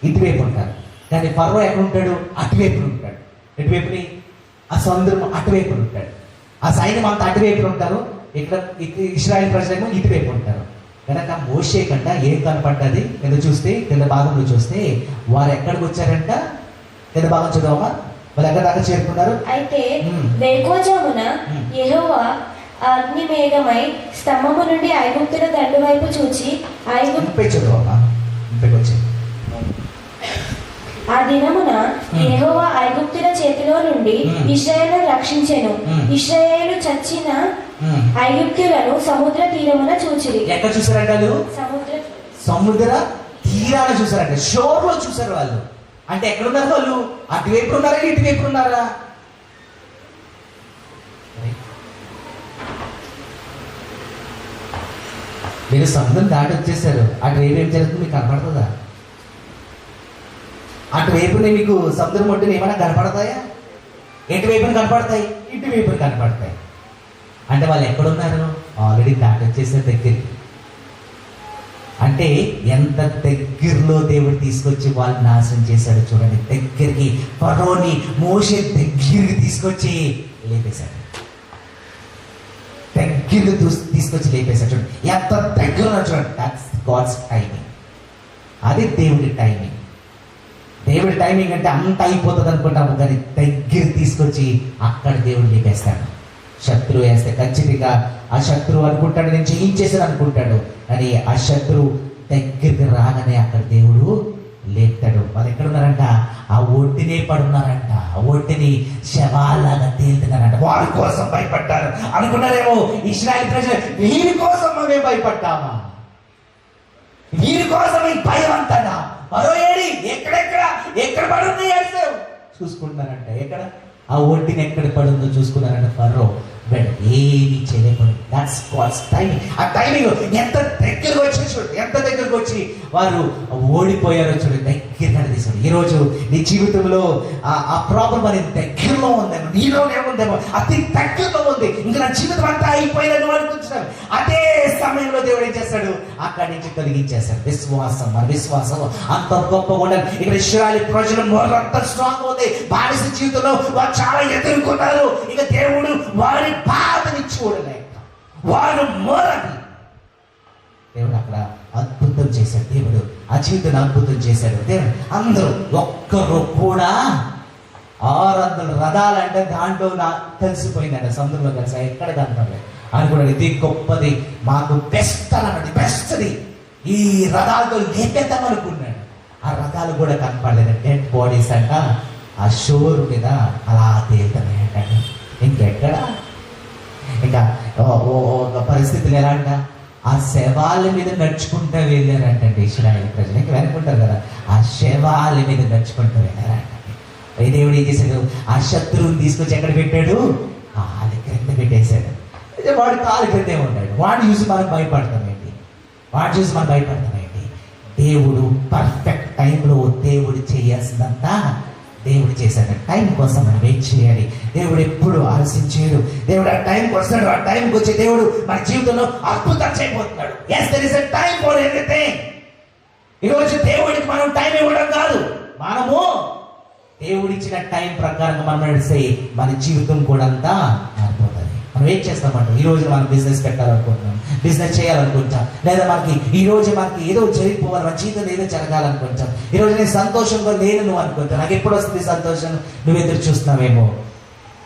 Speaker 5: ఇటువైపు ఉంటారు. కానీ ఫరో ఎక్కడ ఉంటాడు? అటువైపు ఉంటాడు. ఎటువైపుని? ఆ సముద్రం అటువైపు ఉంటాడు. ఆ సైన్యం అంతా అటువైపు ఉంటారు. ఇక్కడ ఇశ్రాయేల్ ప్రజలేమో ఇటువైపు ఉంటారు. కనుక మోషే కంట ఏం కనపడ్డది? కింద భాగంలో చూస్తే వారు ఎక్కడికి వచ్చారంట? కింద భాగం చూద్దామా, వాళ్ళు ఎక్కడ దాకా చేరుకున్నారు?
Speaker 4: అయితే వేకోజామున యెహోవా అగ్ని మేఘమై స్తంభము నుండి ఐగుప్తుల దండు వైపు చూచి ఆ దినమున యెహోవా ఐగుప్తుల చేతిలో నుండి ఇశ్రాయేలును రక్షించెను. ఇశ్రాయేలు చచ్చిన ఐగుప్తులను సముద్ర తీరమున చూచిరి.
Speaker 5: ఎక్కడ చూసారంట? సముద్ర తీరాన చూసారంట. షోర్ లో చూసారు వాళ్ళు. అంటే ఎక్కడున్నారు వాళ్ళు? అటువైపు ఉన్నారా ఇటువైపు ఉన్నారా? మీరు సముద్రం దాటి వచ్చేసారు. అటువైపు ఏం జరుగుతుంది మీకు కనపడుతుందా? అటువైపునే మీకు సముద్రం ఒడ్డున ఏమైనా కనపడతాయా? ఎటువైపున కనపడతాయి? ఇటువైపున కనపడతాయి. అంటే వాళ్ళు ఎక్కడున్నారు? ఆల్రెడీ దాటి వచ్చేసారు దగ్గరికి. అంటే ఎంత దగ్గరలో దేవుడు తీసుకొచ్చి వాళ్ళు నాశనం చేశాడు చూడండి. దగ్గరికి ఫరోని మోషే దగ్గరికి తీసుకొచ్చి లేపేశాడు. తీసుకొచ్చి లేపేశాడు చూడండి. ఎంత దగ్గర చూడండి. That's God's timing. అది దేవుడి టైమింగ్. దేవుడి టైమింగ్ అంటే అంత అయిపోతుంది అనుకుంటాము, కానీ దగ్గర తీసుకొచ్చి అక్కడ దేవుడు లేపేస్తాడు. శత్రువు వేస్తే ఖచ్చితంగా ఆ శత్రువు అనుకుంటాడు నేను జయించేసాను అనుకుంటాడు, కానీ ఆ శత్రువు దగ్గరికి రాగానే అక్కడ దేవుడు లేపుతాడు. వాళ్ళు ఎక్కడున్నారంట? ఆ ఒడ్డునే పడున్నారంట. ఆ ఒడ్డుని శవాలాగా తేలుతున్నారంట. వారి కోసం భయపడ్డారు అనుకున్నారేమో ఇశ్రాయేల్ ప్రజలు. వీరి కోసం మేము భయపడ్డామా? వీరి కోసం ఈ భయం అంతనా? మరో ఏడి ఎక్కడ పడుంది చూసుకుంటున్నారంట. ఎక్కడ ఆ ఒడ్డుని ఎక్కడ పడుందో చూసుకున్నారంట. ఫరో ఏమి చేయలేకపోయింది. That's God's timing. ఆ టైమింగ్ ఎంత దగ్గరకు వచ్చి చూడు, ఎంత దగ్గరకు వచ్చి వారు ఓడిపోయారో చూడు. దగ్గరగా తీసుకోండి. ఈరోజు నీ జీవితంలో ఆ ప్రాబ్లం అనేది దగ్గరలో ఉందేమో, నీలోనే ఉందేమో, అతి దగ్గరలో ఉంది. ఇంకా నా జీవితం అంతా అయిపోయిందని అనుకుంటున్నాను. అదే సమయంలో దేవుడు ఏం చేస్తాడు? అక్కడి నుంచి తొలగించేస్తాడు. విశ్వాసం, మన విశ్వాసం అంత గొప్పగా ఉండాలి. ఇక్కడ ఇశ్రాయేలు ప్రజలు అంత స్ట్రాంగ్ ఉంది. బానిస జీవితంలో వారు చాలా ఎదుర్కొన్నారు. ఇక దేవుడు వారి బాధని చూడలేక వారు మొరని దేవుడు అక్కడ అద్భుతం చేశాడు. దేవుడు ఆ జీవితాన్ని అద్భుతం చేశాడు. దేవుడు అందరూ ఒక్కరు కూడా 600 రథాలంటే దాంట్లో కలిసిపోయిందంట. సముద్రంలో కలిసి ఎక్కడ కనపడలేదు అనుకున్నాడు. ఇది గొప్పది, మాకు బెస్ట్ అన్నది, బెస్ట్ది ఈ రథాలతో లేపేద్దాం అనుకున్నాడు. ఆ రథాలు కూడా కనపడలేదు. డెడ్ బాడీస్ అంట ఆ షోర్ మీద అలా తేలుతున్నాయంట. ఇంకెక్కడ ఇంకా ఒక పరిస్థితులు ఎలా అంట? ఆ శవాల మీద నడుచుకుంటూ వెళ్ళారంటండి ఇశ్రాయేలు ప్రజలు. ఇంకా వెనుకుంటారు కదా, ఆ శవాల మీద నడుచుకుంటూ వెళ్ళారంట. దేవుడు ఏం చేశాడు? ఆ శత్రువుని తీసుకొచ్చి ఎక్కడ పెట్టాడు? కాలి క్రింద పెట్టేశాడు. అయితే వాడు కాలు క్రిందే ఉంటాడు. వాడిని చూసి మనం భయపడతామేంటి? దేవుడు పర్ఫెక్ట్ టైంలో దేవుడు చేయాల్సిందంతా దేవుడు చేశాడు. టైం కోసం మనం వెయిట్ చేయాలి. దేవుడు ఎప్పుడు ఆలస్యం చేయడు. దేవుడు ఆ టైంకి వస్తాడు. ఆ టైంకి వచ్చే దేవుడు మన జీవితంలో అద్భుతం చేయబోతున్నాడు. Yes, there is a time for everything. ఈరోజు దేవుడికి మనం టైం ఇవ్వడం కాదు, మనము దేవుడిచ్చిన టైం ప్రకారంగా మనం నడిస్తే మన జీవితం కూడా అంతా మారిపోతుంది. మనం ఏం చేస్తామంటే ఈరోజు మనం బిజినెస్ పెట్టాలనుకుంటున్నాం, బిజినెస్ చేయాలనుకుంటాం, లేదా ఈ రోజు మనకి ఏదో జరిగిపోవాలి, మన జీవితంలో ఏదో జరగాలనుకుంటాం. ఈరోజు నేను సంతోషంగా లేను నువ్వు అనుకుంటావు. నాకు ఎప్పుడు వస్తుంది సంతోషం? నువ్వు ఎదురు చూస్తున్నావేమో.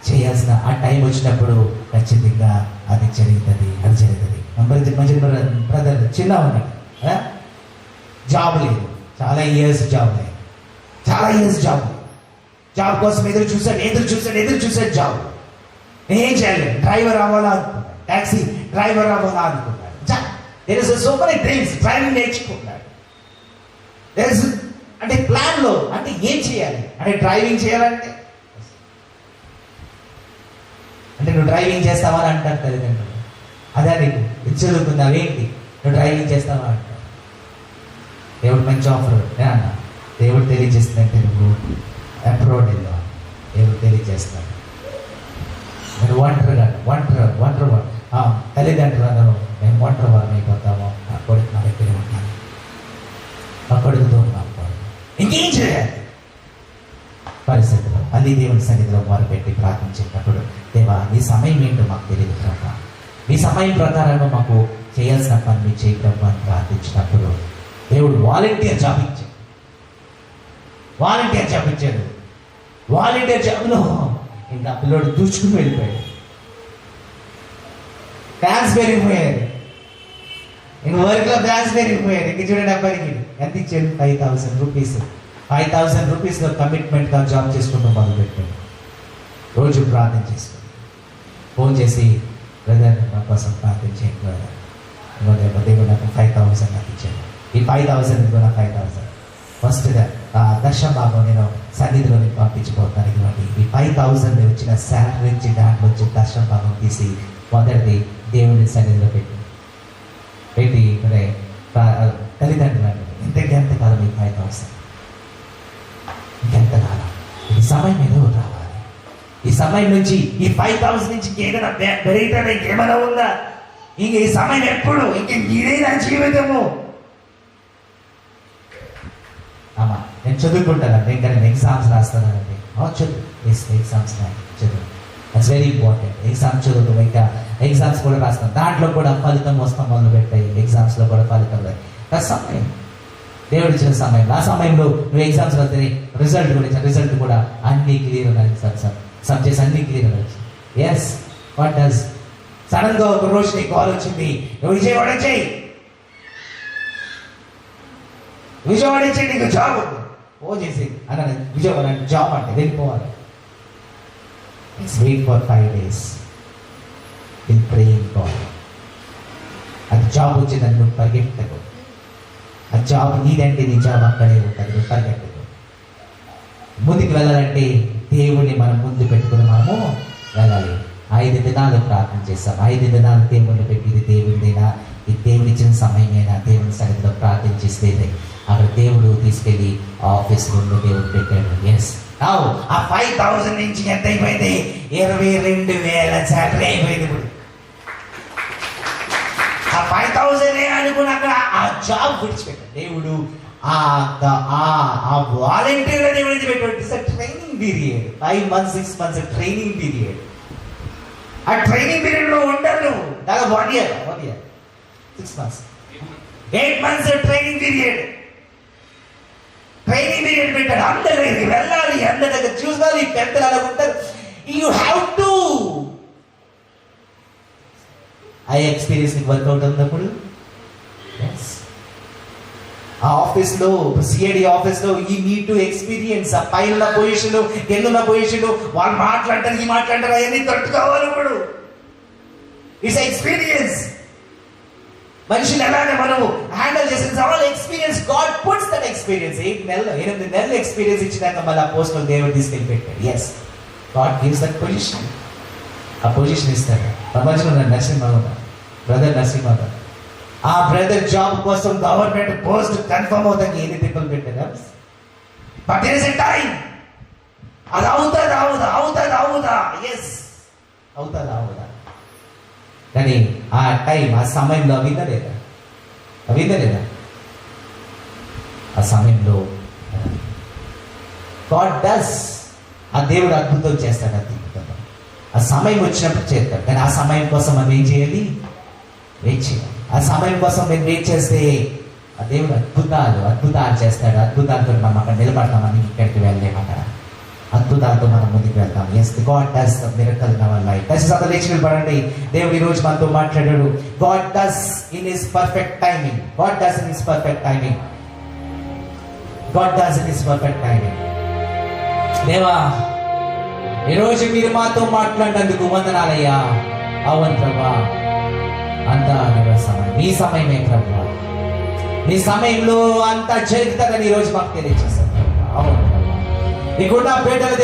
Speaker 5: చేయాల్సిన ఆ టైం వచ్చినప్పుడు ఖచ్చితంగా అది జరుగుతుంది. మంచి బ్రదర్ చిన్న ఉన్నాడు, జాబ్ లేదు, చాలా ఇయర్స్ జాబ్ కోసం ఎదురు చూసాడు. జాబ్ ఏం చేయాలి? డ్రైవర్ అవ్వాలా అనుకున్నాడు, టాక్సీ డ్రైవర్ అవ్వాలా అనుకున్నాడు. So many dreams. డ్రైవింగ్ నేర్చుకున్నాడు. అంటే ప్లాన్ లో అంటే ఏం చేయాలి అంటే డ్రైవింగ్ చేయాలంటే నువ్వు డ్రైవింగ్ చేస్తావా అని అంటారు తల్లిదండ్రులు. అదే నీకు చదువుకున్నావు ఏంటి, నువ్వు డ్రైవింగ్ చేస్తావా అంటారు. దేవుడు మంచి ఆఫర్ అన్న దేవుడు తెలియజేస్తుందంటే నువ్వు అప్రోడ్ వెళ్ళు. దేవుడు తెలియజేస్తాడు. మీరు ఒంటరి తల్లిదండ్రులు అందరూ మేము ఒంటరి వారం అయిపోతాము. నా కొడుకు నా దగ్గర ఉన్నాను, నా కొడుకుతో ఉన్నాను, ఇంకేం చేయాలి పరిస్థితుల్లో మళ్ళీ దేవుని సన్నిధిలో వారు పెట్టి ప్రార్థించేటప్పుడు, దేవా నీ సమయం ఏంటో మాకు తెలియదు ప్రభా, మీ సమయం ప్రకారంగా మాకు చేయాల్సిన పని మీరు చేయి ప్రభా అని ప్రార్థించినప్పుడు దేవుడు వాలంటీర్ జాబ్ ఇచ్చాడు. వాలంటీర్ జాబ్లో ఇంకా పిల్లోడు దూచుకుని వెళ్ళిపోయాడు. ఫ్యాన్స్ పెరిగిపోయారు, ఇంక వర్క్లో ఫ్యాన్స్ పెరిగిపోయారు. ఇంక చూడండి అబ్బాయికి ఎంత ఇచ్చాడు? 5,000 రూపీస్. 5,000 రూపీస్లో కమిట్మెంట్గా జాబ్ చేసుకుంటూ మొదలుపెట్టాడు. రోజు ప్రార్థన చేసుకుని ఫోన్ చేసి, బ్రదర్ నా కోసం ప్రార్థన చేయండి బ్రదర్, దేవుడు నాకు 5,000 నాకు ఇచ్చాడు. ఈ 5,000 ఇదిగో నా 5,000 ఫస్ట్గా దర్శన భాగం నేను సన్నిధిలో నేను పంపించిపోతాను. ఇటువంటి ఈ 5,000 వచ్చిన శాలరీ నుంచి దాంట్లో వచ్చి దర్శన భాగం తీసి మొదటిది దేవుని సన్నిధిలో పెట్టి మరి తల్లిదండ్రులు అంటే ఎంతకాలం ఈ 5,000 ఇంకెంతకాలం? ఈ సమయం ఏదో రావాలి. ఈ సమయం నుంచి ఈ 5,000 నుంచి ఏదైనా పెరుగుతాడా? ఇంకేమైనా ఉందా? ఇంక ఈ సమయం ఎప్పుడు? ఇంక ఇదే నా జీవితము. అమ్మా నేను చదువుకుంటానండి, ఇంకా నేను ఎగ్జామ్స్ రాస్తానండి. చదువు ఎగ్జామ్స్ చదువు, దట్స్ వెరీ ఇంపార్టెంట్. ఎగ్జామ్స్ చదువుతాం, ఇంకా ఎగ్జామ్స్ కూడా రాస్తాం, దాంట్లో కూడా ఫలితం వస్తాం మొదలు పెట్టాయి. ఎగ్జామ్స్లో కూడా ఫలితం లేదు. సమయం దేవుడు ఇచ్చిన సమయం. ఆ సమయంలో నువ్వు ఎగ్జామ్స్ రాస్తే రిజల్ట్ కూడా అన్ని క్లియర్ ఉన్నాయి. సబ్జెక్ట్స్ అన్ని క్లియర్ ఉన్నాయి. ఎస్ వాట్ డస్ సడన్ గా ఒక రోజు నీ కాల్ వచ్చింది, నువ్వు విజయవాడ చేయి, నీకు జాబ్ ఓ చేసి అన్నాను. విజయవాడ జాబ్ అంటే వెళ్ళిపోవాలి. It's wait for 5 days in praying God. అది జాబ్ వచ్చిందని నువ్వు పరిగెట్టకు. ఆ జాబ్ నీదంటే నీ జాబ్ అక్కడే ఉంటుంది, నువ్వు పరిగెట్టకు. ముందుకు వెళ్ళాలంటే దేవుణ్ణి మనం ముందు పెట్టుకుని మనము వెళ్ళాలి. 5 దినాలు ప్రార్థన చేస్తాం. 5 దినాలు దేవుణ్ణి పెట్టి ఇది దేవుడిదేనా, ఇది దేవుడి ఇచ్చిన సమయమైనా దేవుని సన్నిధిలో ప్రార్థన చేస్తే అక్కడ దేవుడు తీసుకెళ్ళి ఆఫీస్ రూమ్లో దేవుడు పెట్టాడు. ఎస్ ఆ 5,000 నుంచి ఎంత అయిపోయింది? 22,000 శాలరీ అయిపోయింది. ఇప్పుడు ఆ 5,000 అనుకుని అక్కడ ఆ జాబ్ విడిచిపెట్టాడు దేవుడు. ఆ వాలంటీర్ దేవుడి పెట్టాడు. Training period 5 months 6 months training period. ఆ ట్రైనింగ్ పీరియడ్ లో ఉంటారు దాకా 1 year 6 months 8 months training period పెట్టాడు. అందరూ వెళ్ళాలి, అందరి దగ్గర చూసుకోవాలి, పెద్దలు అనుకుంటారు. You have to. ఆ ఎక్స్పీరియన్స్ నీకు వర్కౌట్ అవుతున్నప్పుడు ఆ ఆఫీస్లో సిఐడి ఆఫీస్లో ఈ నీడ్ టు ఎక్స్పీరియన్స్. ఆ పైన పొజిషన్ కింద పొజిషన్ వాళ్ళు మాట్లాడతారు, ఈ మాట్లాడతారు, అవన్నీ తట్టుకోవాలి. ఇప్పుడు ఇట్స్ ఎక్స్పీరియన్స్. మనుషులు ఎలాగే మనము హ్యాండిల్ చేసిన all experience. God puts that experience. 8 నెలలు ఎక్స్పీరియన్స్ ఇచ్చినాక మళ్ళీ ఆ పోస్ట్ లో దేవుడు తీసుకెళ్ళి పెట్టాడు. Yes God gives that position. ఆ పొజిషన్ ఇస్తాడు. ప్రపంచంలో నరసింహ బ్రదర్ నరసింహ ఆ బ్రదర్ జాబ్ కోసం గవర్నమెంట్ పోస్ట్ కన్ఫర్మ్ అవుతాకి ఎన్ని తిప్పలు పెట్టారు. But there is a time. అది అవుతుందా ఎస్ అవుతుందా. కానీ ఆ టైం ఆ సమయంలో వినలేదా? ఆ సమయంలో గాడ్ డస్. ఆ దేవుడు అద్భుతం చేస్తాడు. అద్భుతం ఆ సమయం వచ్చినప్పుడు చేస్తాడు. కానీ ఆ సమయం కోసం మనం ఏం చేయాలి? వెయిట్ చేయాలి. ఆ సమయం కోసం మేము వెయిట్ చేస్తే ఆ దేవుడు అద్భుతాలు చేస్తాడు. అద్భుతాలతో మనం అక్కడ నిలబడతామని ఇక్కడికి వెళ్ళలేము. అక్కడ అద్భుతాలతో మనం ముందుకు వెళ్తాం. Yes God does the miracle in our life. దయచేసి అందరూ లేచి నిలబడండి. దేవుడు ఈ రోజు మనతో మాట్లాడాడు. God does in his perfect timing. దేవా ఈరోజు మీరు మాతో మాట్లాడినందుకు వందనాలయ్యా. అవును ప్రభా, అంతా సమయం, మీ సమయమే ప్రభా. మీ సమయంలో అంతా జరుగుతుందని ఈరోజు మాకు తెలియజేశారు. అవును ప్రభా, నీకున్న బిడ్డలు